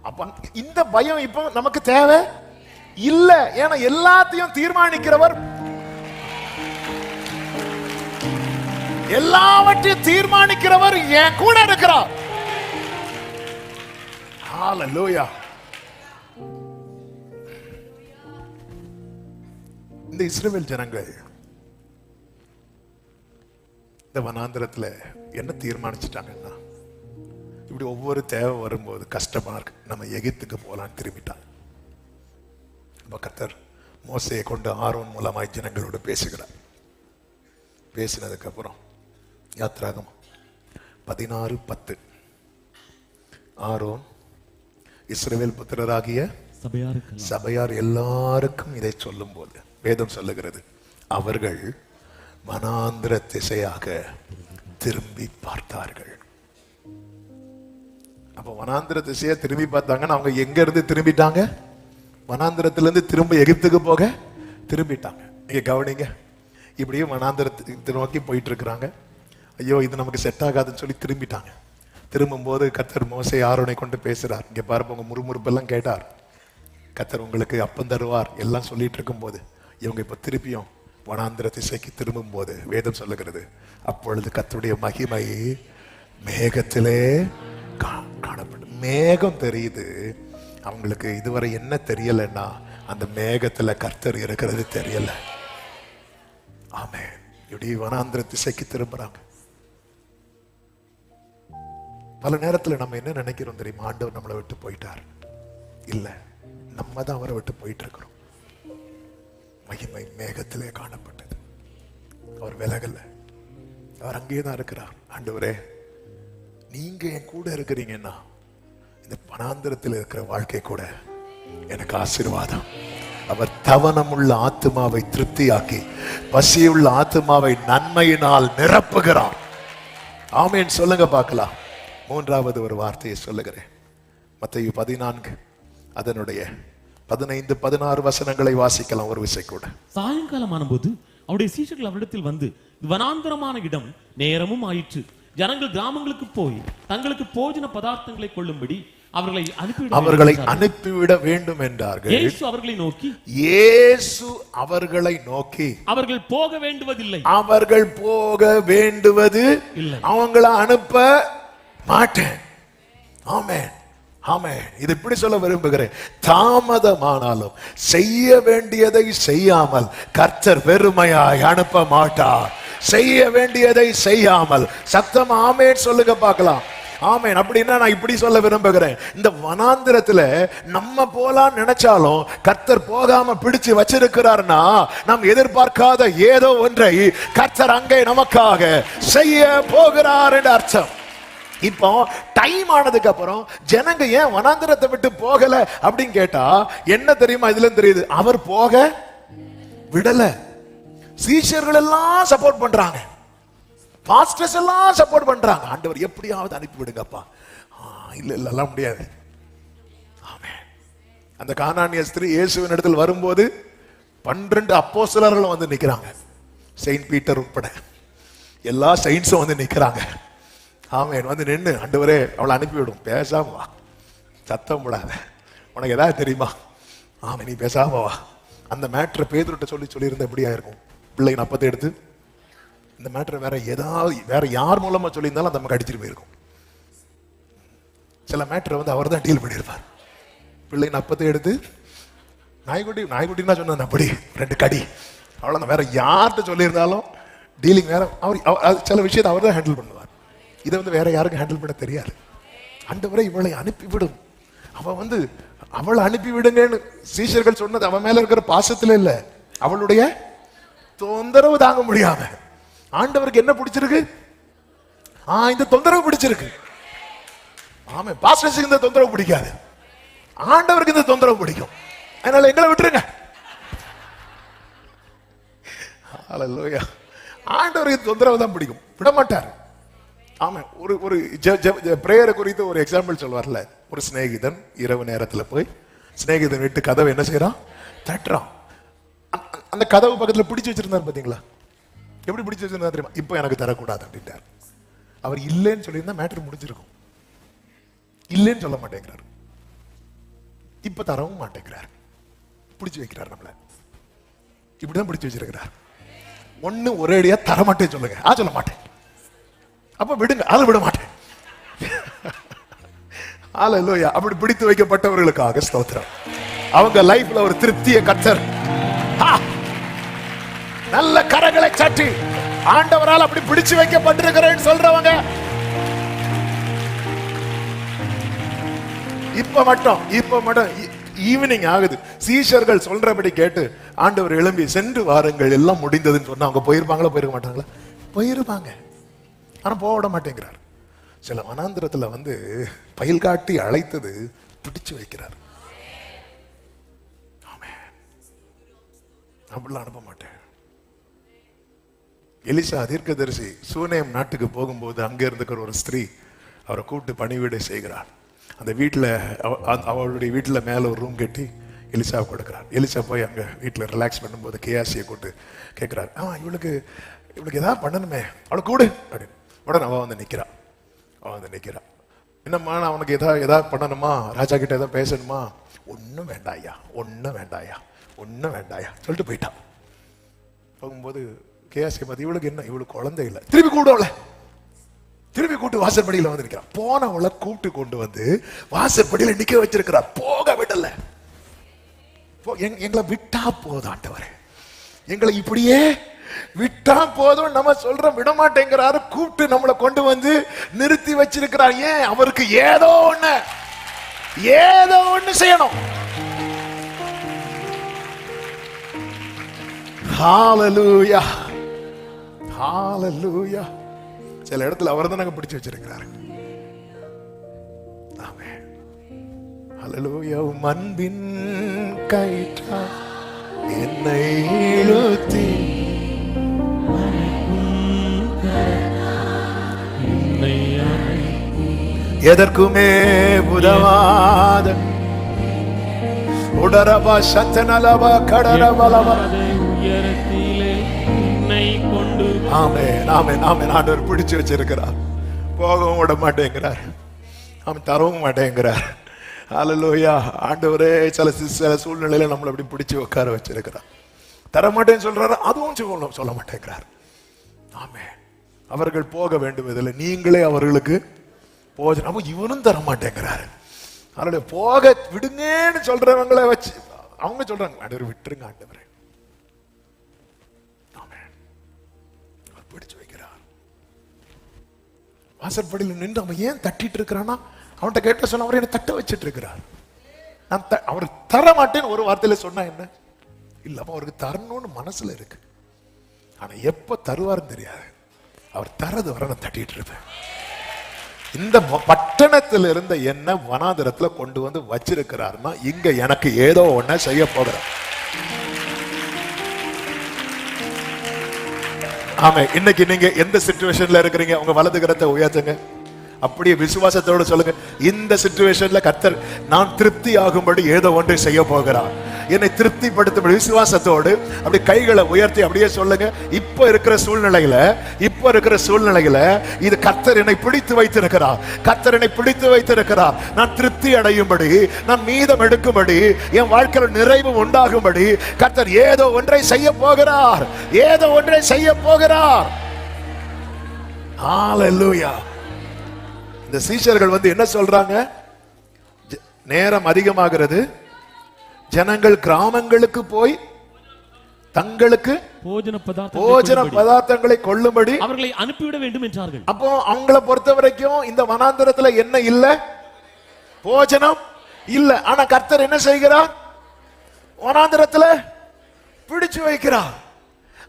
அப்ப இந்த பயம் இப்போ நமக்கு தேவை இல்ல. ஏன்னா எல்லாத்தையும் தீர்மானிக்கிறவர், எல்லாவற்றையும் தீர்மானிக்கிறவர் என் கூட இருக்கிறார். ஹல்லேலூயா. இந்த இஸ்ரவேல் ஜனங்கள் இந்த வனாந்திரத்துல என்ன தீர்மானிச்சுட்டாங்கன்னா, இப்படி ஒவ்வொரு தேவை வரும்போது கஷ்டமா இருக்கு, நம்ம எகிப்துக்கு போலான்னு திரும்பிட்டாங்க. கர்த்தர் மோசேயை கொண்டு ஆரோன் மூலமாய் ஜனங்களோடு பேசுகிறார். பேசினதுக்கு அப்புறம் யாத்ராகமம் 16:10 ஆரோன் இஸ்ரவேல் புத்திரராகிய சபையார் எல்லாருக்கும் இதை சொல்லும் போது வேதம் சொல்லுகிறது, அவர்கள் வனாந்திர திசையாக திரும்பி பார்த்தார்கள். அப்ப வனாந்திர திசையா திரும்பி பார்த்தாங்கன்னா அவங்க எங்க இருந்து திரும்பிட்டாங்க? வனாந்திரத்திலிருந்து திரும்ப எகிப்துக்கு போக திரும்பிட்டாங்க. நீங்க கவனிங்க, இப்படியே வனாந்திரத்தை நோக்கி போயிட்டு இருக்கிறாங்க. ஐயோ இது நமக்கு செட் ஆகாதுன்னு சொல்லி திரும்பிட்டாங்க. திரும்பும் போது கர்த்தர் மோசே ஆரோனை கொண்டு பேசுறார். இங்க பாருங்க, உங்க முறுமுறுப்பெல்லாம் கேட்டார். கர்த்தர் உங்களுக்கு அப்பம் தருவார் எல்லாம் சொல்லிட்டு இருக்கும் போது இவங்க இப்ப திருப்பியும் வனாந்திர திசைக்கு திரும்பும் போது வேதம் சொல்லுகிறது, அப்பொழுது கர்த்தருடைய மகிமை மேகத்திலே காணப்படும். மேகம் தெரியுது. அவங்களுக்கு இதுவரை என்ன தெரியலன்னா, அந்த மேகத்துல கர்த்தர் இருக்கிறது தெரியல. ஆமென். இப்படி வனாந்திர திசைக்கு திரும்புறாங்க. பல நேரத்துல நம்ம என்ன நினைக்கிறோம் தெரியுமா? ஆண்டவர் நம்மளை விட்டு போயிட்டார். இல்ல, நம்ம தான் அவரை விட்டு போயிட்டு இருக்கிறோம். மகிமை மேகத்திலே காணப்பட்டது. அவர் விலகல, அவர் அங்கேயே தான் இருக்கிறார். ஆண்டவரே, நீங்க என் கூட இருக்கிறீங்கன்னா இந்த வனாந்திரத்தில் இருக்கிற வாழ்க்கை கூட எனக்கு ஆசீர்வாதம். அவர் தவனமுள்ள ஆத்துமாவை திருப்தியாக்கி பசியுள்ள ஆத்துமாவை நன்மையினால் நிரப்புகிறார். ஆமென் சொல்லுங்க பார்க்கலாம். மூன்றாவது ஒரு வார்த்தையை சொல்லுகிறேன். மத்தேயு 14 அதனுடைய 15-16 வசனங்களை வாசிக்கலாம் ஒரு விசை கூட. சாயங்காலம் ஆனபோது அவருடைய சீஷர்கள் அவரிடத்தில் வந்து, வனாந்தரமான இடம், நேரமும் ஆயிற்று. ஜனங்கள் கிராமங்களுக்கு போய் தங்களுக்கு போஜன பதார்த்தங்களை கொள்ளும்படி அவர்களை அனுப்பிவிட வேண்டும் என்றார்கள். இயேசு அவர்களை நோக்கி, இயேசு அவர்களை நோக்கி, அவர்கள் போக வேண்டுவதில்லை, அவர்கள் போக வேண்டுவது இல்லை, அவங்கள அனுப்ப மாட்டேன். ஆமென், ஆமென். இது இப்படி சொல்ல விரும்புகிறேன், தாமதமானாலும் செய்ய வேண்டியதை செய்யாமல் கர்த்தர் வெறுமையாய் அனுப்ப மாட்டார். செய்ய வேண்டியதை செய்யாமல். சத்தம் ஆமென் சொல்லுங்க பார்க்கலாம். ஆமென். அப்படின்னா நான் இப்படி சொல்ல விரும்புகிறேன், இந்த வனாந்திரத்துல நம்ம போலாம் நினைச்சாலும் கர்த்தர் போகாம பிடிச்சு வச்சிருக்கிறார்னா நாம் எதிர்பார்க்காத ஏதோ ஒன்றை கர்த்தர் அங்கே நமக்காக செய்ய போகிறார் என்று அர்த்தம். இப்போ டைம் ஆனதுக்கு அப்புறம் ஜனங்க ஏன் வனாந்திரத்தை விட்டு போகல அப்படின்னு கேட்டா என்ன தெரியுமா இதுல தெரியுது, அவர் போக விடல. சீஷர்கள் எல்லாம் சப்போர்ட் பண்றாங்க, பாஸ்டர்ஸ் எல்லாம் சப்போர்ட் பண்றாங்க, ஆண்டவர் எப்படியாவது அனுப்பி விடுங்கப்பா. இல்ல இல்ல எல்லாம் முடியாது. ஆமென். அந்த கானானிய ஸ்திரீ இயேசுவின் இடத்தில் வரும்போது 12 அப்போஸ்தலர்களும் வந்து நிக்கிறாங்க, செயின்ட் பீட்டர் உட்பட எல்லா செயின்ட்ஸும் வந்து நிக்கிறாங்க. ஆமென். வந்து நின்று, ஆண்டவரே அவளை அனுப்பிவிடும், பேசாம வா, சத்தம் போடாத, உனக்கு ஏதாவது தெரியுமா, ஆமென், நீ பேசாம வா. அந்த மேட்ரை பேதுருட்ட சொல்லியிருந்தா எப்படியா இருக்கும்? பிள்ளைங்க அப்பத்தை எடுத்து இந்த மேட்டரை வேற யார் மூலமா சொல்லியிருந்தாலும் அந்த நமக்கு அடிச்சிட்டு போயிருக்கும். சில மேட்டரை வந்து அவர் தான் டீல் பண்ணியிருப்பார். பிள்ளைங்க அப்பத்தை எடுத்து நாய்க்குட்டின்னா சொன்ன அப்படி 2 கடி அவ்வளோதான். வேற யார்கிட்ட சொல்லியிருந்தாலும் டீலிங் வேற. அவர் சில விஷயத்தை அவர் தான் ஹேண்டில் பண்ணுவார். இதை வந்து வேற யாருக்கும் ஹேண்டில் பண்ண தெரியாது. ஆண்டவரே இவளை அனுப்பிவிடும், அவளை அனுப்பி விடுங்கன்னு சீஷர்கள் சொன்னது அவன் மேல இருக்கிற பாசத்துல இல்ல, அவளுடைய தொந்தரவு தாங்க முடியாம. ஆண்டவருக்கு என்ன பிடிச்சிருக்கு? இந்த தொந்தரவு பிடிச்சிருக்கு. ஆமா, பாஸ்டர்ஸுக்கு இந்த தொந்தரவு பிடிக்காது, ஆண்டவருக்கு இந்த தொந்தரவு பிடிக்கும். அதனால எங்களை விட்டுருங்க. ஹல்லேலூயா. ஆண்டவருக்கு தொந்தரவு தான் பிடிக்கும், விட மாட்டார். ஆமா, ஒரு பிரேயரை குறித்து ஒரு எக்ஸாம்பிள் சொல்வார்ல, ஒரு சிநேகிதன் இரவு நேரத்தில் போய் சிநேகிதன் வீட்டு கதவை என்ன செய்யறான், தட்டுறான். அந்த கதவு பக்கத்தில் பிடிச்சு வச்சிருந்தார் பாத்தீங்களா? எப்படி பிடிச்சு வச்சிருந்தா தெரியுமா? இப்போ எனக்கு தரக்கூடாது அப்படின்ட்டார். அவர் இல்லைன்னு சொல்லியிருந்தா மேட்டர் முடிஞ்சிருக்கும். இல்லைன்னு சொல்ல மாட்டேங்கிறார், இப்ப தரவும் மாட்டேங்கிறார், பிடிச்சு வைக்கிறார். நம்மள இப்படிதான் பிடிச்சு வச்சிருக்கிறார். ஒண்ணு ஒரேடியா தர மாட்டேன்னு சொல்லுங்க, சொல்ல மாட்டேன், அப்ப விடுங்க, அதை விட மாட்டேன். ஹல்லேலூயா. அப்படி பிடித்து வைக்கப்பட்டவர்களுக்காக ஸ்தோத்திரம். அவங்க லைஃப்ல ஒரு திருப்தியை கர்த்தர் நல்ல கரங்களை சட்டி ஆண்டவரால் அப்படி பிடிச்சு வைக்கப்பட்டிருக்கிறேன்னு சொல்றவங்க இப்ப மட்டும் ஈவினிங் ஆகுது, சீஷர்கள் சொல்றபடி கேட்டு ஆண்டவர் எழும்பி சென்று வாருங்கள் எல்லாம் முடிந்ததுன்னு சொன்னா அவங்க போயிருப்பாங்களா? போயிருக்க மாட்டாங்களா? போயிருப்பாங்க. ஆனா போக விட மாட்டேங்கிறார். சில வனாந்திரத்துல வந்து பயில் காட்டி அழைத்தது பிடிச்சு வைக்கிறார். அப்படிலாம் அனுப்ப மாட்டேன். எலிசா தீர்க்கதரிசி சூனேம் நாட்டுக்கு போகும்போது அங்க இருந்துக்கிற ஒரு ஸ்திரீ அவரை கூப்பிட்டு பணிவிடை செய்கிறார். அந்த வீட்டில் அவளுடைய வீட்டில் மேலே ஒரு ரூம் கட்டி எலிசா கொடுக்குறார். எலிசா போய் அங்கே வீட்டில் ரிலாக்ஸ் பண்ணும்போது கேயாசியை கூப்பிட்டு கேட்குறாரு, இவளுக்கு ஏதாவது பண்ணணுமே, அவளை கூடு அப்படின்னு. உடனே அவள் வந்து நிற்கிறா. என்னம்மா, நான் அவனுக்கு ஏதாவது பண்ணணுமா, ராஜா கிட்ட ஏதாவது பேசணுமா? ஒன்றும் வேண்டாயா சொல்லிட்டு போயிட்டான். போகும்போது கேயாசியை பார்த்து, இவளுக்கு என்ன, இவளுக்கு குழந்தை இல்லை, திருப்பி கூப்பிட்டு வாசற்படியில் வந்து நிற்கிறான். போனவளை கூப்பிட்டு கொண்டு வந்து வாசற்படியில் நிக்க வச்சிருக்கிறார். போக விடல. எங்களை விட்டா போதும் ஆண்டவரே, எங்களை இப்படியே விட்டா போதும் நம்ம சொல்றோம், விட மாட்டேங்கிறாரு. கூப்பிட்டு நம்மளை கொண்டு வந்து நிறுத்தி வச்சிருக்கிறார். ஏன்? அவருக்கு ஏதோ ஒண்ணு செய்யணும். ஹல்லேலூயா, ஹல்லேலூயா. சில இடத்துல அவர் தான் நாங்க பிடிச்சு வச்சிருக்கிறாரு. ஆமென். ஹல்லேலூயா. அன்பின் கயிற்றா என்னை இழுத்தி எதற்குமே உதவாத உடரபா சத்தனலபா கடரபலபா ஆமென், ஆமென், ஆமென். ஆண்டவர் பிடிச்சு வச்சிருக்கிறார். போகவும் விட மாட்டேங்கிறார், அவன் தரவும் மாட்டேங்கிறார். ஹல்லேலூயா. ஆண்டவரே சில சூழ்நிலையில நம்மளை அப்படி பிடிச்சு உட்கார வச்சிருக்கிறார். தரமாட்டேன்னு சொல்றாரு, அதுவும் சொல்ல மாட்டேங்கிறார். ஆமே, அவர்கள் போக வேண்டுவதில்லை, நீங்களே அவர்களுக்கு போஜனம். அப்ப இவனும் தரமாட்டேங்கிறாரு. அதனால போக விடுங்கன்னு சொல்றவங்களை வச்சு அவங்க சொல்றாங்க, ஆண்டவர் விட்டுருங்க ஆண்டவரே. பிடிச்சு வைக்கிறார். வாசற்படியில் நின்று அவன் ஏன் தட்டிட்டு இருக்கிறான்னா, அவன்கிட்ட கேட்ட சொன்ன அவர் என்ன தட்ட வச்சிட்டு இருக்கிறார். அவர் தர மாட்டேன்னு ஒரு வார்த்தையில சொன்னா என்ன இல்ல, அவருக்கு தரணும்னு மனசுல இருக்கு. ஆனா எப்ப தருவாருன்னு தெரியாது. அவர் தரது வர நான் தட்டிட்டு இருப்பேன். இந்த பட்டணத்தில் இருந்த என்ன வனாந்தரத்துல கொண்டு வந்து வச்சிருக்கிறாருன்னா, இங்க எனக்கு ஏதோ ஒண்ண செய்ய போகிறார். ஆமா, இன்னைக்கு நீங்க எந்த சிச்சுவேஷன்ல இருக்கிறீங்க? உங்க வலது கரத்தை உயர்த்துங்க, அப்படியே விசுவாசத்தோடு சொல்லுங்க, இந்த சிச்சுவேஷன்ல கர்த்தர் நான் திருப்தி ஆகும்படி ஏதோ ஒன்றை செய்ய போகிறார், என்னை திருப்திப்படுத்தும் விசுவாசத்தோடு அப்படி கைகளை உயர்த்தி அப்படியே சொல்லுங்க. இப்ப இருக்கிற சூழ்நிலையில இது கர்த்தர் என்னை பிடித்து வைத்திருக்கிறார், கர்த்தர் என்னை பிடித்து வைத்திருக்கிறார். நான் திருப்தி அடையும்படி, நான் மீதம் எடுக்கும்படி, என் வாழ்க்கையில் நிறைவு உண்டாகும்படி கர்த்தர் ஏதோ ஒன்றை செய்ய போகிறார், ஏதோ ஒன்றை செய்ய போகிறார். ஹல்லேலூயா. இந்த சீஷர்கள் வந்து என்ன சொல்றாங்க? நேரம் அதிகமாகிறது, ஜனங்கள் கிராமங்களுக்கு போய் தங்களுக்கு போஜன பதார்த்தங்களை கொள்ளும்படி அவர்களை அனுப்பிவிட வேண்டும் என்றார்கள். அப்போ அவங்களை பொறுத்த வரைக்கும் இந்த வனாந்தரத்துல என்ன இல்ல? போஜனம் இல்ல. ஆனா கர்த்தர் என்ன செய்கிறார்? வனாந்தரத்துல பிடிச்சு வைக்கிறார்.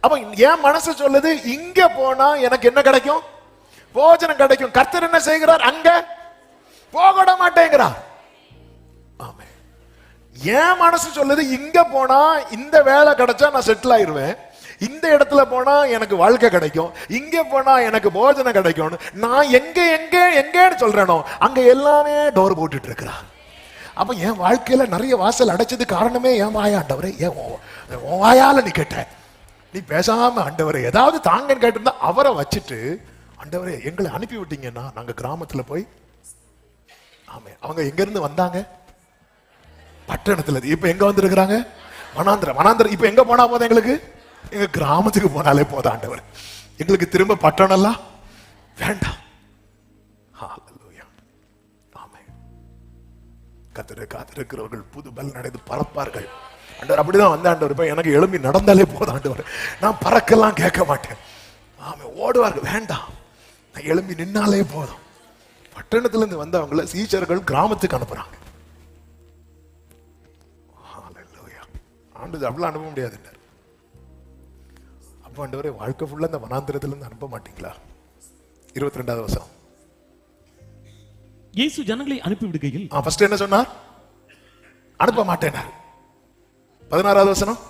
அப்ப என் மனசு சொல்லுது, இங்க போனா எனக்கு என்ன கிடைக்கும்? போஜனம் கிடைக்கும். கர்த்தர் என்ன செய்கிறார்? அங்க போக மாட்டேங்கிறார். ஆமே, என் மனசு சொல்லுது, இங்க போனா இந்த வேலை கிடைச்சா நான் செட்டில் ஆயிருவேன், இந்த இடத்துல போனா எனக்கு வாழ்க்கை கிடைக்கும், இங்க போனா எனக்கு போஜனம் கிடைக்கும். நான் எங்க எங்க எங்கன்னு சொல்றேனோ அங்க எல்லாமே டோர் போட்டுட்டு இருக்கிறான். அப்ப என் வாழ்க்கையில நிறைய வாசல் அடைச்சது காரணமே என் வாயா ஆண்டவரே, என் வாயால நீ கேட்ட, நீ பேசாம ஆண்டவரே ஏதாவது தாங்கன்னு கேட்டிருந்தா அவரை வச்சுட்டு, ஆண்டவரே எங்களை அனுப்பி விட்டீங்கன்னா நாங்க கிராமத்துல போய். ஆமே, அவங்க எங்க இருந்து வந்தாங்க? பட்டணத்துல. இப்ப எங்க வந்திருக்கிறாங்க? வனாந்திரம். இப்ப எங்க போனா போதும்? எங்களுக்கு எங்க கிராமத்துக்கு போனாலே போதும் ஆண்டவர், எங்களுக்கு திரும்ப பட்டணம் எல்லாம் வேண்டாம். காத்திருக்கிறவர்கள் புது பல் நடந்து பறப்பார்கள். ஆண்டவர் அப்படிதான் வந்த ஆண்டவர். இப்ப எனக்கு எழும்பி நடந்தாலே போதும் ஆண்டவர், நான் பறக்கெல்லாம் கேட்க மாட்டேன். ஆமே, ஓடுவார்கள், வேண்டாம், நான் எழும்பி நின்னாலே போதும். பட்டணத்துல இருந்து வந்தவங்களை சீஷர்கள் கிராமத்துக்கு அனுப்புறாங்க. ஆண்டு அவ்வளவு அனுப்ப முடியாது. அப்ப ஆண்டவரே வாழ்க்கை ஃபுல்லா இந்த வனாந்திரத்துல இருந்து அனுப்ப மாட்டீங்களா? 22வது வசனம். இயேசு ஜனங்களை அனுப்பி விடுகையில் ஃபர்ஸ்ட் என்ன சொன்னார்? அனுப்ப மாட்டேனார். 16வது வசனம்.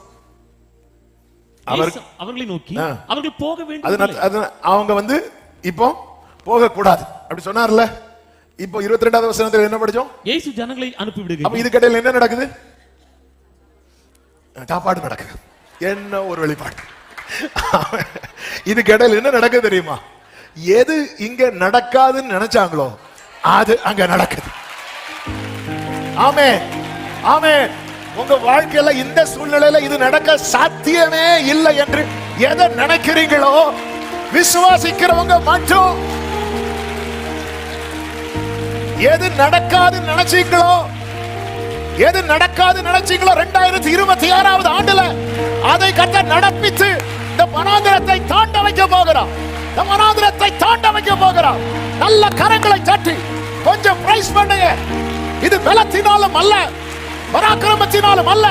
அவர்களை நோக்கி அவர்கள் போக வேண்டும். அவங்க வந்து இப்போ போக கூடாது அப்படி சொன்னார்ல. இப்போ 22வது வசனத்துல என்ன படிச்சோம்? இயேசு ஜனங்களை அனுப்பி விடுகையில். அப்ப இதுக்கு இடையில என்ன நடக்குது? சாப்பாடு நடக்குது. என்ன ஒரு வெளிப்பாடு! இதுக்கு இடையில என்ன நடக்குது தெரியுமா? எது இங்க நடக்காதுன்னு நினைச்சாங்களோ அது அங்க நடக்குது. ஆமே, ஆமே. உங்க வாழ்க்கையில இந்த சூழ்நிலையில இது நடக்க சாத்தியமே இல்லை என்று எதை நினைக்கிறீங்களோ, விசுவாசிக்கிறவங்க மட்டும் எது நடக்காது நினைச்சீங்களோ, எது நடக்காது நினைச்சீங்களோ 2026வது ஆண்டுல அதை கர்த்தர் நடப்பித்து இந்த வனாந்திரத்தை தாண்ட வைக்க போகிறார். இந்த வனாந்திரத்தை தாண்ட வைக்க போகிறார். நல்ல கரங்களை தட்டி கொஞ்சம் பிரைஸ் பண்ணுங்க. இது பலத்தினாலும் அல்ல, பராக்கிரமத்தினாலும் அல்ல,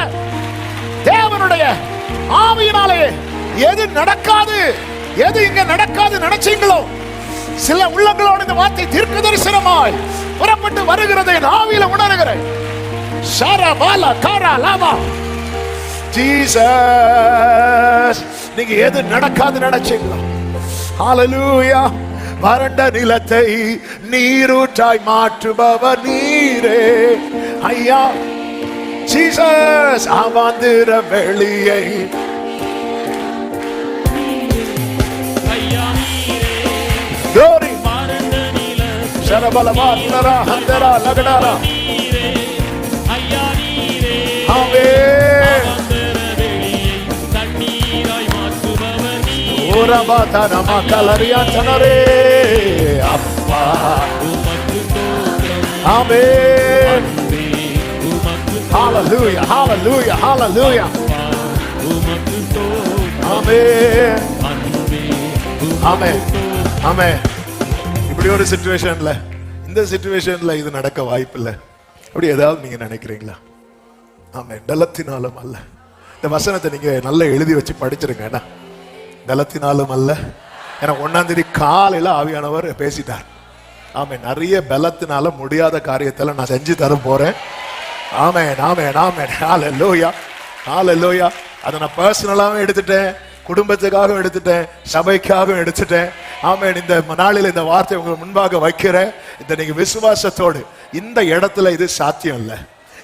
தேவனுடைய ஆவியினாலே. எது நடக்காது, எது இங்க நடக்காது நினைச்சீங்களோ, சில உள்ளங்களோடு இந்த வார்த்தை தீர்க்க தரிசனமாய் புறப்பட்டு வருகிறதை ஆவியில உணர்கிறேன். ஜீசஸ், நீங்க எது நடக்காது நினைச்சீங்களோ, ஹல்லேலூயா. வறண்ட நிலத்தை நீரூற்றாய் மாற்றுபவர் நீரே ஐயா. ஜீசஸ், அவாந்திர வெளியை glory. Sharabala Vandara Handara Lagadara. Rabada நம கலரியா தனரே அப்பா உமக்கு ஸ்தோத்திரம். ஆமென். உமக்கு ஹalleluya hallelujah hallelujah உமக்கு ஸ்தோத்திரம். ஆமென் அன்பே ஆமென் ஆமென். இப்படி ஒரு சிச்சுவேஷன்ல, இந்த சிச்சுவேஷன்ல இது நடக்க வாய்ப்பில்லை அப்படி ஏதாவது நீங்க நினைக்கிறீங்களா? ஆமென். பலத்தினாலும் அல்ல. இந்த வசனத்தை நீங்க நல்லா எழுதி வச்சு படிச்சிருங்க. என்ன பலத்தினாலும் அல்ல. ஏன்னா 1ஆம் தேதி காலையில ஆவியானவர் பேசிட்டார். ஆமென். நிறைய பலத்தினால முடியாத காரியத்தை நான் செஞ்சு தர போறேன். ஆமென் ஆமென் ஆமென். ஹalleluya ஹalleluya. அதை நான் பர்சனலாவும் எடுத்துட்டேன், குடும்பத்துக்காகவும் எடுத்துட்டேன், சபைக்காகவும் எடுத்துட்டேன். ஆமென். இந்த நாளில் இந்த வார்த்தை உங்களுக்கு முன்பாக வைக்கிறேன். இந்த நீங்க விசுவாசத்தோடு, இந்த இடத்துல இது சாத்தியம் இல்லை,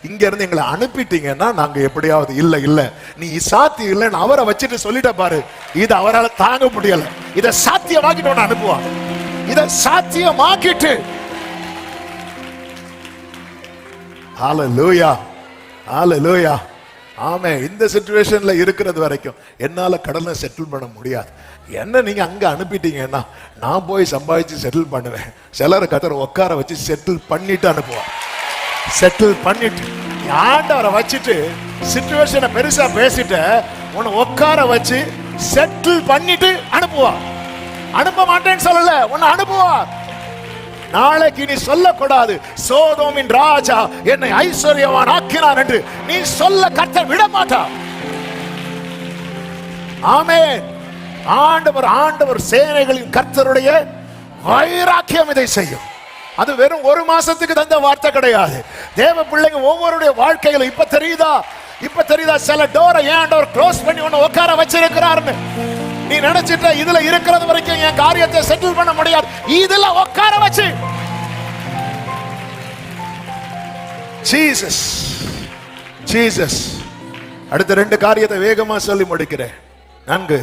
இங்க இருந்து எங்களை அனுப்பிட்டீங்கன்னா நாங்க எப்படியாவது இல்ல இல்ல நீ சாத்தியம் இல்லைன்னு அவரை வச்சுட்டு சொல்லிட்ட பாரு, இது அவரால் தாங்க முடியல, இதை சாத்தியமாக்கிட்டு ஒண்ணு அனுப்புவான். இதை சாத்தியமாக்கிட்டு ஹalleluya ஹalleluya ஆமென். இந்த சிச்சுவேஷன்ல இருக்கிறது வரைக்கும் என்னால கடனை செட்டில் பண்ண முடியாது. என்ன நீங்க அங்க அனுப்பிட்டீங்கன்னா நான் போய் சம்பாதிச்சு செட்டில் பண்ணுவேன். சிலர் கத்தர் உட்கார வச்சு செட்டில் பண்ணிட்டு அனுப்புவான். செட்டில் பண்ணிட்டு ஆண்டவரை வச்சுட்டு சிச்சுவேஷனை பெருசா பேசிட்டு உன்னை உட்கார வச்சு செட்டில் பண்ணிட்டு அனுப்புவா. அனுப்ப மாட்டேன்னு சொல்லல, உன்னை அனுப்புவா. நாளைக்கு நீ சொல்லக்கூடாது சோதோமின் ராஜா என்னை ஐஸ்வர்யவான் ஆக்கினான் என்று நீ சொல்ல கர்த்தர் விட மாட்டா. ஆமென். ஆண்டவர் ஆண்டவர் சேனைகளின் கர்த்தருடைய வைராக்கியம் இதை செய்யும். அது வெறும் ஒரு மாசத்துக்கு தந்த வார்த்தை கிடையாது. தேவ பிள்ளைங்க ஒவ்வொருடைய வாழ்க்கையில இப்ப தெரியுதா சில டோரை ஏன் ஆண்டவர் க்ளோஸ் பண்ணி ஒன்னு உட்கார வச்சிருக்கிறாருன்னு நீ நினைச்சிட்ட. இதுல இருக்கிறது வரைக்கும் என் காரியத்தை செட்டில் பண்ண முடியாது, இதுல உட்கார வச்சு ஜீசஸ் ஜீசஸ். அடுத்த 2 காரியத்தை வேகமா சொல்லி முடிக்கிறேன். நன்கு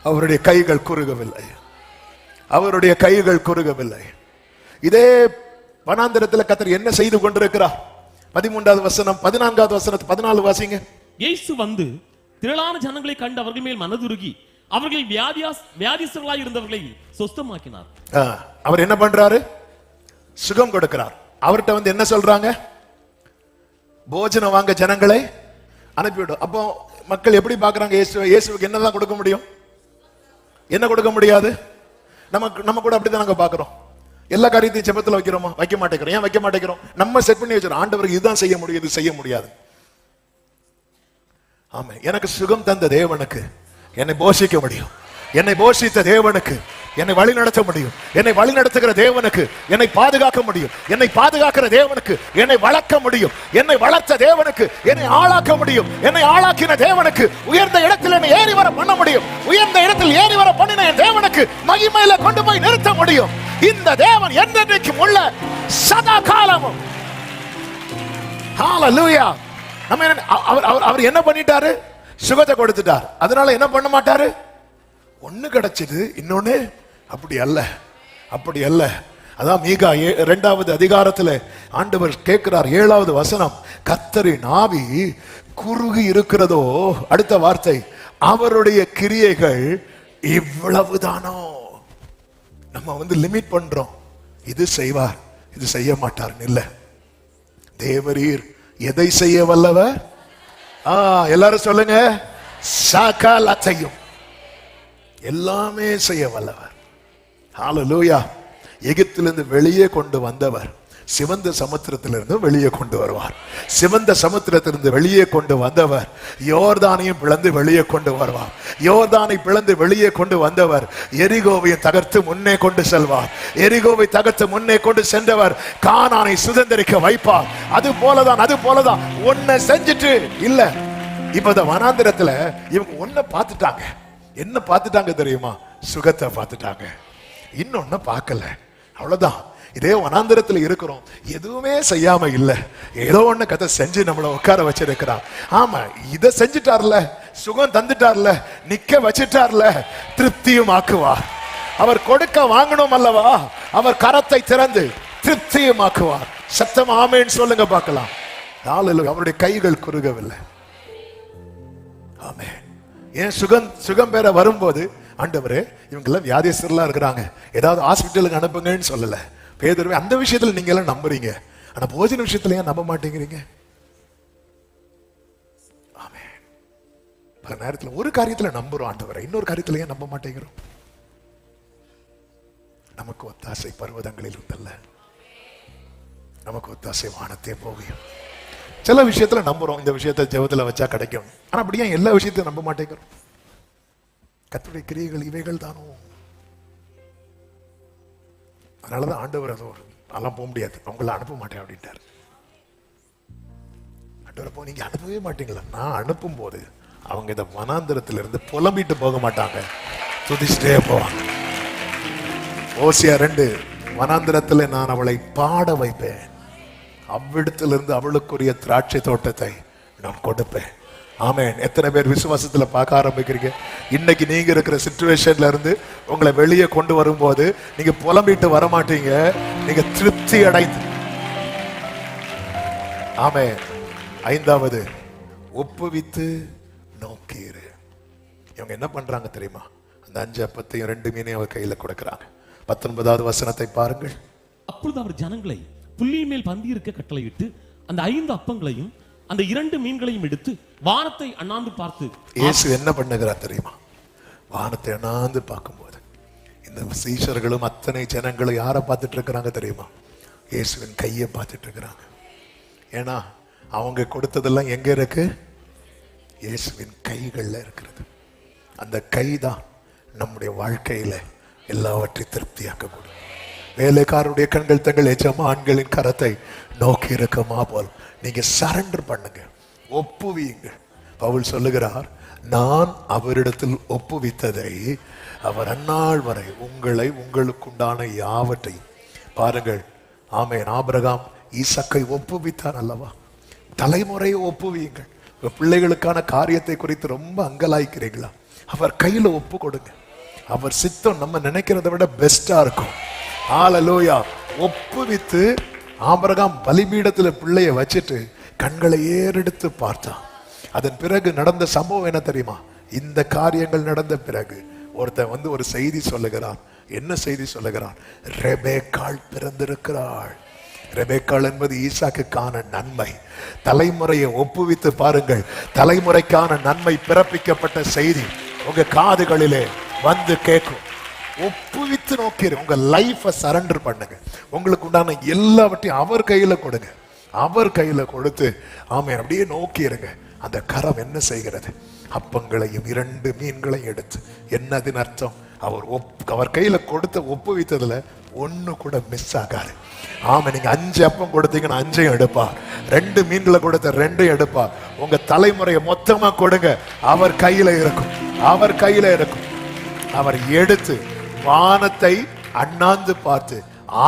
அவருடைய கைகள் குறுகவில்லை, அவருடைய கைகள் குறுகவில்லை. இதே வனாந்திரத்தில் கர்த்தர் என்ன செய்து கொண்டிருக்கிறார்? 13வது வசனம் 14வது வசனத்தை 14 வாசிங்க. இயேசு வந்து திரளான ஜனங்களை கண்டு அவர்கள் மேல் மனதுருகி அவர்கள் வியாதிஸ்தர்களாய் இருந்தவர்களை சொஸ்தமாக்கினார். அவர் என்ன பண்றாரு? சுகம் கொடுக்கிறார். அவர்கிட்ட வந்து என்ன சொல்றாங்க? போஜனம் வாங்க ஜனங்களை அனுப்பிவிடும். அப்போ மக்கள் எப்படி பாக்குறாங்க? இயேசுவுக்கு என்னதான் கொடுக்க முடியும்? என்ன கொடுக்க முடியாது? நம்ம கூட அப்படிதான் நாங்க பாக்குறோம். எல்லா காரியத்தையும் ஜெபத்துல வைக்கிறோமா? வைக்க மாட்டேங்கிறோம். ஏன் வைக்க மாட்டேங்கிறோம்? நம்ம செட் பண்ணி வச்சிரோம். ஆண்டவருக்கு இதுதான் செய்ய முடியும், இது செய்ய முடியாது. ஆமா, எனக்கு சுகம் தந்த தேவனுக்கு என்னை போஷிக்க முடியும். என்னை போஷித்த தேவனுக்கு என்னை வழி நடத்த முடியும். என்னை வழி நடத்துகிற தேவனுக்கு என்னை பாதுகாக்க முடியும். என்னை பாதுகாக்கிற தேவனுக்கு என்னை வளர்க்க முடியும். என்னை வளர்த்த தேவனுக்கு என்னை ஆளாக்க முடியும். என்னை ஆளாக்கின தேவனுக்கு உயர்ந்த இடத்தில் என்னை ஏறி வர பண்ண முடியும். உயர்ந்த இடத்தில் ஏறி வர பண்ணின என் தேவனுக்கு மகிமையில கொண்டு போய் நிறுத்த முடியும். இந்த தேவன் என்றென்றைக்கும் உள்ள சதா காலமும். ஹalleluya. நம்ம அவர் என்ன பண்ணிட்டாரு? சுகத்தை கொடுத்துட்டார். அதனால என்ன பண்ண மாட்டாரு? ஒண்ணு கிடைச்சது இன்னொன்னு அப்படி அல்ல, அப்படி அல்ல. அதான் மீகா 2வது அதிகாரத்தில் ஆண்டவர் கேட்கிறார். 7வது வசனம், கர்த்தரின் ஆவி குறுகி இருக்கிறதோ, அடுத்த வார்த்தை, அவருடைய கிரியைகள் இவ்வளவுதானோ. நம்ம லிமிட் பண்றோம். இது செய்வார், இது செய்ய மாட்டார்னு இல்ல. தேவரீர் எதை செய்ய வல்லவர்? எல்லாரும் சொல்லுங்க, சகலத்தையும், எல்லாமே செய்ய வல்லவர். ஹalleluya. எகிப்திலிருந்து வெளியே கொண்டு வந்தவர் சிவந்த சமுத்திரத்திலிருந்து வெளியே கொண்டு வருவார். சிவந்த சமுத்திரத்திலிருந்து வெளியே கொண்டு வந்தவர் யோர்தானையும் பிளந்து வெளியே கொண்டு வருவார். யோர்தானை பிளந்து வெளியே கொண்டு வந்தவர் எரிகோவை தகர்த்து முன்னே கொண்டு செல்வார். எரிகோவை தகர்த்து முன்னே கொண்டு சென்றவர் கானானை சுதந்திரிக்க வைப்பார். அது போலதான் ஒன்ன செஞ்சுட்டு இல்ல. இப்ப இந்த வனாந்திரத்துல இவங்க ஒன்ன பார்த்துட்டாங்க. என்ன பார்த்துட்டாங்க தெரியுமா? சுகத்தை பார்த்துட்டாங்க. இன்னொன்னு பார்க்கல. அவ்வளவுதான். இதே வனாந்திரத்தில் இருக்கிறோம், எதுவுமே செய்யாம இல்ல, ஏதோ ஒண்ணு கதை செஞ்சு நம்மளை உட்கார வச்சிருக்கிறார். ஆமா, இதை செஞ்சுட்டார்ல, சுகம் தந்துட்டார்ல, நிக்க வச்சிட்டார்ல, திருப்தியும் ஆக்குவார். அவர் கொடுக்க வாங்கணும் அல்லவா? அவர் கரத்தை திறந்து திருப்தியும் ஆக்குவார். சத்தம் ஆமேன்னு சொல்லுங்க பார்க்கலாம். அவருடைய கைகள் குறுகவில்லை. ஆமே. ஏன் சுகம் பெற வரும்போது ஆண்டவரே இவங்கெல்லாம் வியாதியஸ்தர்களா இருக்கிறாங்க, ஏதாவது ஹாஸ்பிட்டலுக்கு அனுப்புங்கன்னு சொல்லல. பேதுருவே அந்த விஷயத்துல நீங்க எல்லாம் நம்புறீங்க, ஆனா போஜன விஷயத்துல ஏன் நம்ப மாட்டேங்கிறீங்க? ஆமே. பல நேரத்துல ஒரு காரியத்துல நம்புறோம் ஆண்டவரை, இன்னொரு காரியத்துல ஏன் நம்ப மாட்டேங்கிறோம்? நமக்கு ஒத்தாசை பர்வதங்களில் இருந்தல்ல, நமக்கு ஒத்தாசை வானத்தே போவியும். சில விஷயத்துல நம்புறோம், இந்த விஷயத்தை ஜெபத்துல வச்சா கிடைக்கும், ஆனா அப்படியே எல்லா விஷயத்தையும் நம்ப மாட்டேங்கிறோம். கர்த்தருடைய கிரியைகள் இவைகள் தானோ. அதனாலதான் ஆண்டவர் அதோ அதெல்லாம் போக முடியாது, அவங்கள அனுப்ப மாட்டேன் அப்படின்ட்டார். ஆண்டவரை போ, நீங்க அனுப்பவே மாட்டீங்களா? நான் அனுப்பும் போது அவங்க இந்த வனாந்திரத்திலிருந்து புலம்பிட்டு போக மாட்டாங்க, துதிச்சிட்டே போவாங்க. ஓசியா 2, வனாந்திரத்தில் நான் அவளை பாட வைப்பேன், அவ்விடத்திலிருந்து அவளுக்குரிய திராட்சை தோட்டத்தை நான் கொடுப்பேன். ஆமென். எத்தனை பேர் விசுவாசத்துல பார்க்க ஆரம்பிக்கிறீங்க? இன்னைக்கு நீங்க இருக்கிற சிச்சுவேஷன்ல இருந்து உங்களை வெளியே கொண்டு வரும்போது நீங்க புலம்பிட்டு வர மாட்டீங்க, நீங்க திருப்தி அடைந்து. ஆமென். 5வது, ஒப்புவித்து நோக்கீரு. இவங்க என்ன பண்றாங்க தெரியுமா? அந்த 5 அப்பத்தையும் 2 மீனையும் அவர் கையில கொடுக்கிறாங்க. 19வது வசனத்தை பாருங்கள். அப்பொழுது அவர் ஜனங்களை புல்லின் மேல் பந்தி இருக்க கட்டளையிட்டு அந்த 5 அப்பங்களையும் அந்த 2 மீன்களையும் எடுத்து வானத்தை அண்ணாந்து பார்த்து. இயேசு என்ன பண்ணுகிறார் தெரியுமா? வானத்தை அண்ணாந்து பார்க்கும்போது இந்த சீஷர்களும் அத்தனை ஜனங்களும் யாரை பார்த்துட்டு இருக்கிறாங்க தெரியுமா? இயேசுவின் கையை பார்த்துட்டு இருக்கிறாங்க. ஏன்னா அவங்க கொடுத்ததெல்லாம் எங்க இருக்கு? இயேசுவின் கைகள்ல இருக்கிறது. அந்த கைதான் நம்முடைய வாழ்க்கையில எல்லாவற்றையும் திருப்தியாக்கக்கூடும். வேலைக்காரருடைய கண்கள் தங்கள் எஜமான்களின் கரத்தை நோக்கி இருக்குமா போல் நீங்க சரண்டர் பண்ணுங்க, ஒப்புவீங்க. பவுல் சொல்லுகிறார், நான் அவரிடத்தில் ஒப்புவித்ததை அவர் அந்நாள் வரை உங்களை உங்களுக்குண்டான யாவற்றையும். பாருங்கள், ஆமென். ஆபிரகாம் ஈசாக்கை ஒப்புவித்தார் அல்லவா? தலைமுறையை ஒப்புவீங்கள். பிள்ளைகளுக்கான காரியத்தை குறித்து ரொம்ப அங்கலாய்க்கிறீங்களா? அவர் கையில ஒப்பு கொடுங்க. அவர் சித்தம் நம்ம நினைக்கிறத விட பெஸ்டா இருக்கும். ஹல்லேலூயா. ஒப்புவித்து ஆபிரகாம் பலிபீடத்துல பிள்ளைய வச்சுட்டு கண்களை ஏறெடுத்து பார்த்தான். அதன் பிறகு நடந்த சம்பவம் என்ன தெரியுமா? இந்த காரியங்கள் நடந்த பிறகு ஒருத்தன் வந்து ஒரு செய்தி சொல்லுகிறான். என்ன செய்தி சொல்லுகிறான்? ரெபேக்காள் பிறந்திருக்கிறாள். ரெபேக்காள் என்பது ஈசாக்குக்கான நன்மை. தலைமுறையை ஒப்புவித்து பாருங்கள், தலைமுறைக்கான நன்மை பிறப்பிக்கப்பட்ட செய்தி உங்க காதுகளிலே வந்து கேட்கும். ஒப்புவித்து நோக்கிரு. உங்க லைஃப சரண்டர் பண்ணுங்க. உங்களுக்கு உண்டான எல்லாவற்றையும் அவர் கையில கொடுங்க. அவர் கையில கொடுத்து ஆமென் அப்படியே நோக்கி இருங்க. அந்த கரம் என்ன செய்கிறது? அப்பங்களையும் 2 மீன்களையும் எடுத்து. என்னதின் அர்த்தம்? அவர் கையில கொடுத்த ஒப்புவித்ததுல ஒண்ணு கூட மிஸ் ஆகாது. ஆமா, நீங்க 5 அப்பம் கொடுத்தீங்கன்னா 5ஐயும் எடுப்பார். 2 மீன்களை கொடுத்த 2ஐயும் எடுப்பார். உங்க தலைமுறையை மொத்தமா கொடுங்க, அவர் கையில இருக்கும். அவர் கையில இருக்கும். அவர் எடுத்து வானத்தை அண்ணாந்து பார்த்து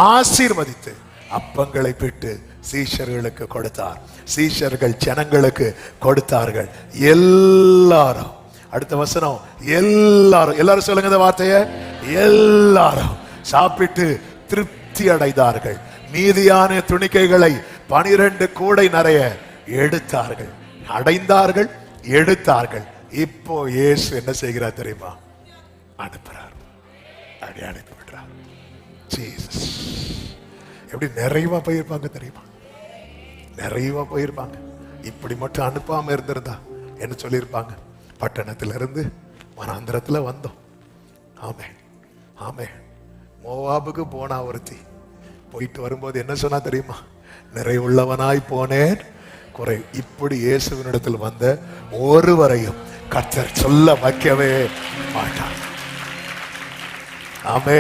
ஆசீர்வதித்து அப்பங்களை பிட்டு சீஷர்களுக்கு கொடுத்தார். சீஷர்கள் ஜனங்களுக்கு கொடுத்தார்கள். எல்லாரும், அடுத்த வசனம், எல்லாரும் சொல்லுங்க இந்த வார்த்தைய, எல்லாரும் சாப்பிட்டு திருப்தி அடைந்தார்கள். மீதியான துணிக்கைகளை 12 கூடை நிறைய எடுத்தார்கள். அடைந்தார்கள், எடுத்தார்கள். இப்போ இயேசு என்ன செய்கிறார் தெரியுமா? அனுப்புறார். அப்படி அனுப்பி விடுறார். ஜீசஸ் எப்படி நிறைவா போயிருப்பாங்க தெரியுமா? நிறைவா போயிருப்பாங்க. இப்படி மட்டும் அனுப்பாம இருந்திருந்தா என்ன சொல்லியிருப்பாங்க? பட்டணத்திலிருந்து வனாந்திரத்துல வந்தோம். ஆமே ஆமே. மோவாபுக்கு போனா ஒருத்தி போயிட்டு வரும்போது என்ன சொன்னா தெரியுமா? நிறைவுள்ளவனாய் போனேன், குறை. இப்படி இயேசுவினிடத்தில் வந்த ஒருவரையும் கர்த்தர் சொல்ல வைக்கவே மாட்டார். ஆமே.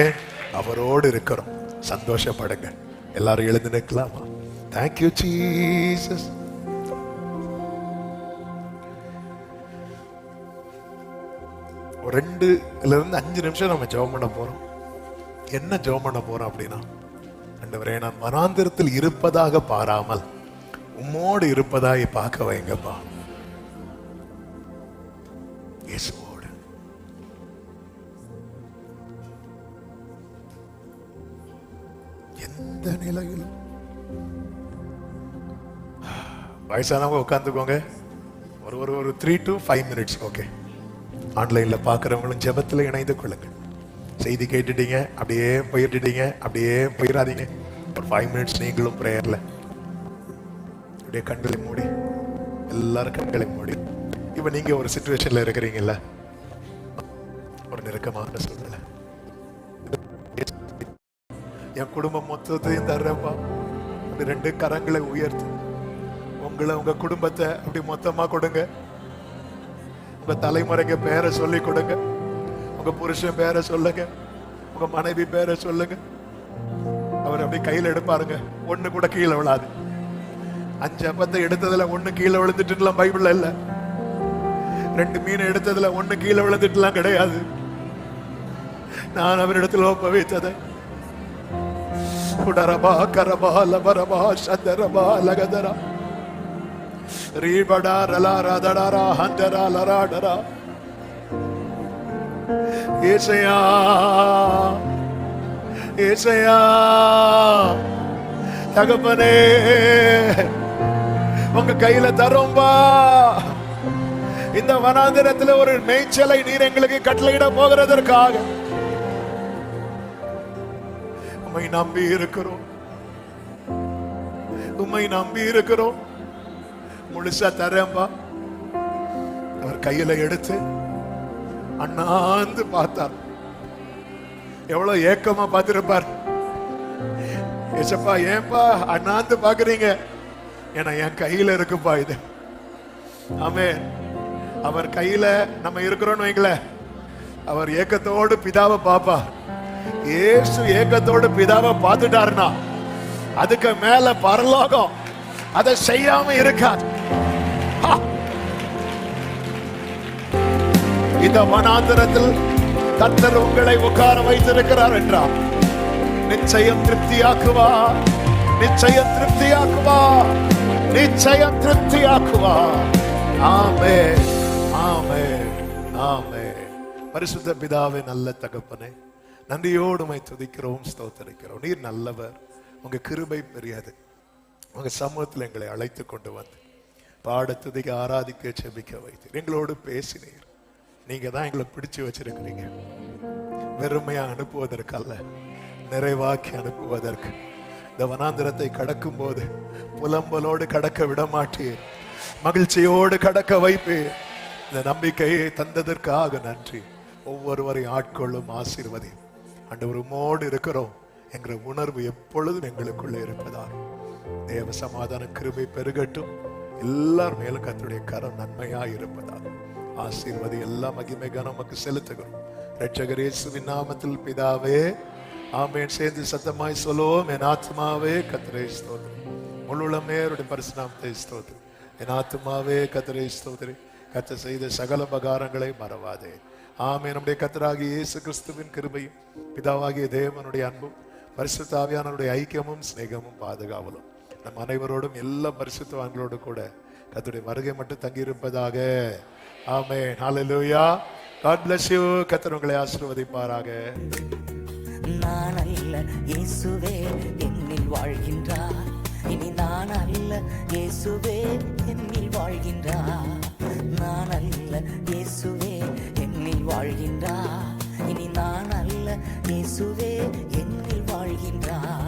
அவரோடு இருக்கிறோம். சந்தோஷப்படுங்க. எல்லாரும் எழுந்து நிற்கலாமா? Thank you Jesus. ஒரு 2 நிமிஷம் நம்ம ஜெபம் பண்ண போறோம். என்ன ஜெபம் பண்ண போறோம் அப்படின்னா, ஆண்டவரே, நான் வனாந்திரத்தில் இருப்பதாக பாராமல் உம்மோடு இருப்பதாய் பார்க்க வைங்கப்பா. இயேசுவோடு எந்த நிலையிலும். வயசானவங்க உட்காந்துக்கோங்க. ஒரு 3 to 5 minutes. ஓகே, ஆன்லைன்ல பார்க்குறவங்களும் ஜெபத்தில் இணைந்து கொள்ளுங்கள். செய்தி கேட்டுட்டீங்க, அப்படியே போயிட்டுட்டீங்க, அப்படியே போயிடாதீங்க. ஒரு 5 மினிட்ஸ் நீங்களும் ப்ரேயர்ல அப்படியே கண்களை மூடி, எல்லாரும் கண்களை மூடி. இப்ப நீங்க ஒரு சிச்சுவேஷன்ல இருக்கிறீங்கல்ல, ஒரு நெருக்கமான சூழ்நிலை, என் குடும்பம் மொத்தத்தையும் தர்றப்பா, அப்படி 2 கரங்களை உயர்த்து உங்களை உங்க குடும்பத்தை அப்படி மொத்தமா கொடுங்க. உங்க தலைமுறைக்கு பேரை சொல்லி கொடுங்க. உங்க புருஷன் பேரை சொல்லுங்க, உங்க மனைவி பேரை சொல்லுங்க. அவர் அப்படி கையில எடுப்பாருங்க, ஒண்ணு கூட கீழே விழாது. 5 அப்பத்தை எடுத்ததுல 1 கீழே விழுந்துட்டுலாம் பைபிள்ல இல்ல. 2 மீன் எடுத்ததுல 1 கீழே விழுந்துட்டுலாம் கிடையாது. நான் அவரிடத்தில் ஒப்ப வைத்ததை உடரபா கரபா லபரபா சந்தரபா லகதரா ரீபடா ரலா ரதடரா ஹந்தரா லராடரா. ஏசையா ஏசையா தகப்பனே, உங்க கையில தரோம்பா. இந்த வனாந்திரத்தில் ஒரு மேய்ச்சலை நீர் எங்களுக்கு கட்டளையிட போகிறதற்காக உம்மை நம்பி இருக்கிறோம், உம்மை நம்பி இருக்கிறோம். முழுசா தரேன்பா. அவர் கையில எடுத்து அண்ணாந்து பார்த்தார். எவ்வளவு ஏக்கமா பார்த்திருப்பார். ஏசப்பா, ஏன்பா அண்ணாந்து பாக்குறீங்க? ஏன்னா என் கையில இருக்குப்பா இது. ஆமென். அவர் கையில நம்ம இருக்கிறோம்னு வைங்கள, அவர் ஏக்கத்தோடு பிதாவை பாப்பா. இயேசு ஏக்கத்தோடு பிதாவை பார்த்துட்டாருன்னா அதுக்கு மேல பரலோகம் அதை செய்யாம இருக்காது. இந்த வனாந்திரத்தில் கர்த்தர் உங்களை உட்கார வைத்திருக்கிறார் என்றால் நிச்சயம் திருப்தியாக்குவா, நிச்சயம் திருப்தியாக்குவா, நிச்சயம் திருப்தியாக்குவா. ஆமென், ஆமென், ஆமென். பரிசுத்த பிதாவே, நல்ல தகப்பனே, நன்றியோடு உம்மை துதிக்கிறோம், ஸ்தோத்திரிக்கிறோம். நீர் நல்லவர், உங்க கிருபை பெரியது. உங்க சமூகத்தில் எங்களை அழைத்து கொண்டு வந்து பாட, துதிக்க, ஆராதிக்க, செபிக்க வைத்தீர். எங்களோடு பேசினீர். நீங்க தான் எங்களை பிடிச்சு வச்சிருக்கிறீங்க. வெறுமையா அனுப்புவதற்கு அல்ல, நிறைவாக்கி அனுப்புவதற்கு. இந்த வனாந்திரத்தை கடக்கும் போது புலம்பலோடு கடக்க விட மாட்டீர், மகிழ்ச்சியோடு கடக்க வைப்பீர். இந்த நம்பிக்கையை தந்ததற்காக நன்றி. ஒவ்வொருவரையும் ஆட்கொள்ளும், ஆசீர்வதி. ஆண்டவர் உம்மோடு இருக்கிறோம் என்கிற உணர்வு எப்பொழுதும் எங்களுக்குள்ளே இருப்பதால் தேவ சமாதான கிருபை பெருகட்டும். எல்லார் மேலும் கர்த்தருடைய கரம் நன்மையாய் இருப்பதால் ஆசீர்வதி. எல்லா மகிமை கனமக்கு செலுத்துகிறோம் இரட்சகர் இயேசுவின் நாமத்தில் பிதாவே, ஆமென். சேர்ந்து சத்தமாய் சொல்லுவோம். என் ஆத்மாவே கர்த்தரை ஸ்தோத்திரி, முழுமே அவருடைய பரிசுநாமத்தை ஸ்தோத்திரி. என் ஆத்மாவே கர்த்தரை ஸ்தோத்திரி, கர்த்தர் செய்த சகல உபகாரங்களை மறவாதே. ஆமென். நம்முடைய கர்த்தராகிய இயேசு கிறிஸ்துவின் கிருபையும் பிதாவாகிய தேவனுடைய அன்பும் பரிசுத்த ஆவியானவருடைய ஐக்கியமும் சிநேகமும் பாதுகாவலும் நம் அனைவரோடும் எல்லா பரிசுத்தவான்களோடு கூட கர்த்தருடைய வருகை மட்டும் தங்கி இருப்பதாக. ஆமென். ஹல்லேலூயா. God bless you. கர்த்தர் உங்களை ஆசீர்வதிப்பாராக. நான் அல்ல இயேசுவே என்னில் வாழ்கின்றார், இனி நான் அல்ல இயேசுவே என்னில் வாழ்கின்றார். நான் அல்ல இயேசுவே என்னில் வாழ்கின்றார், இனி நான் அல்ல இயேசுவே என்னில் வாழ்கின்றார்.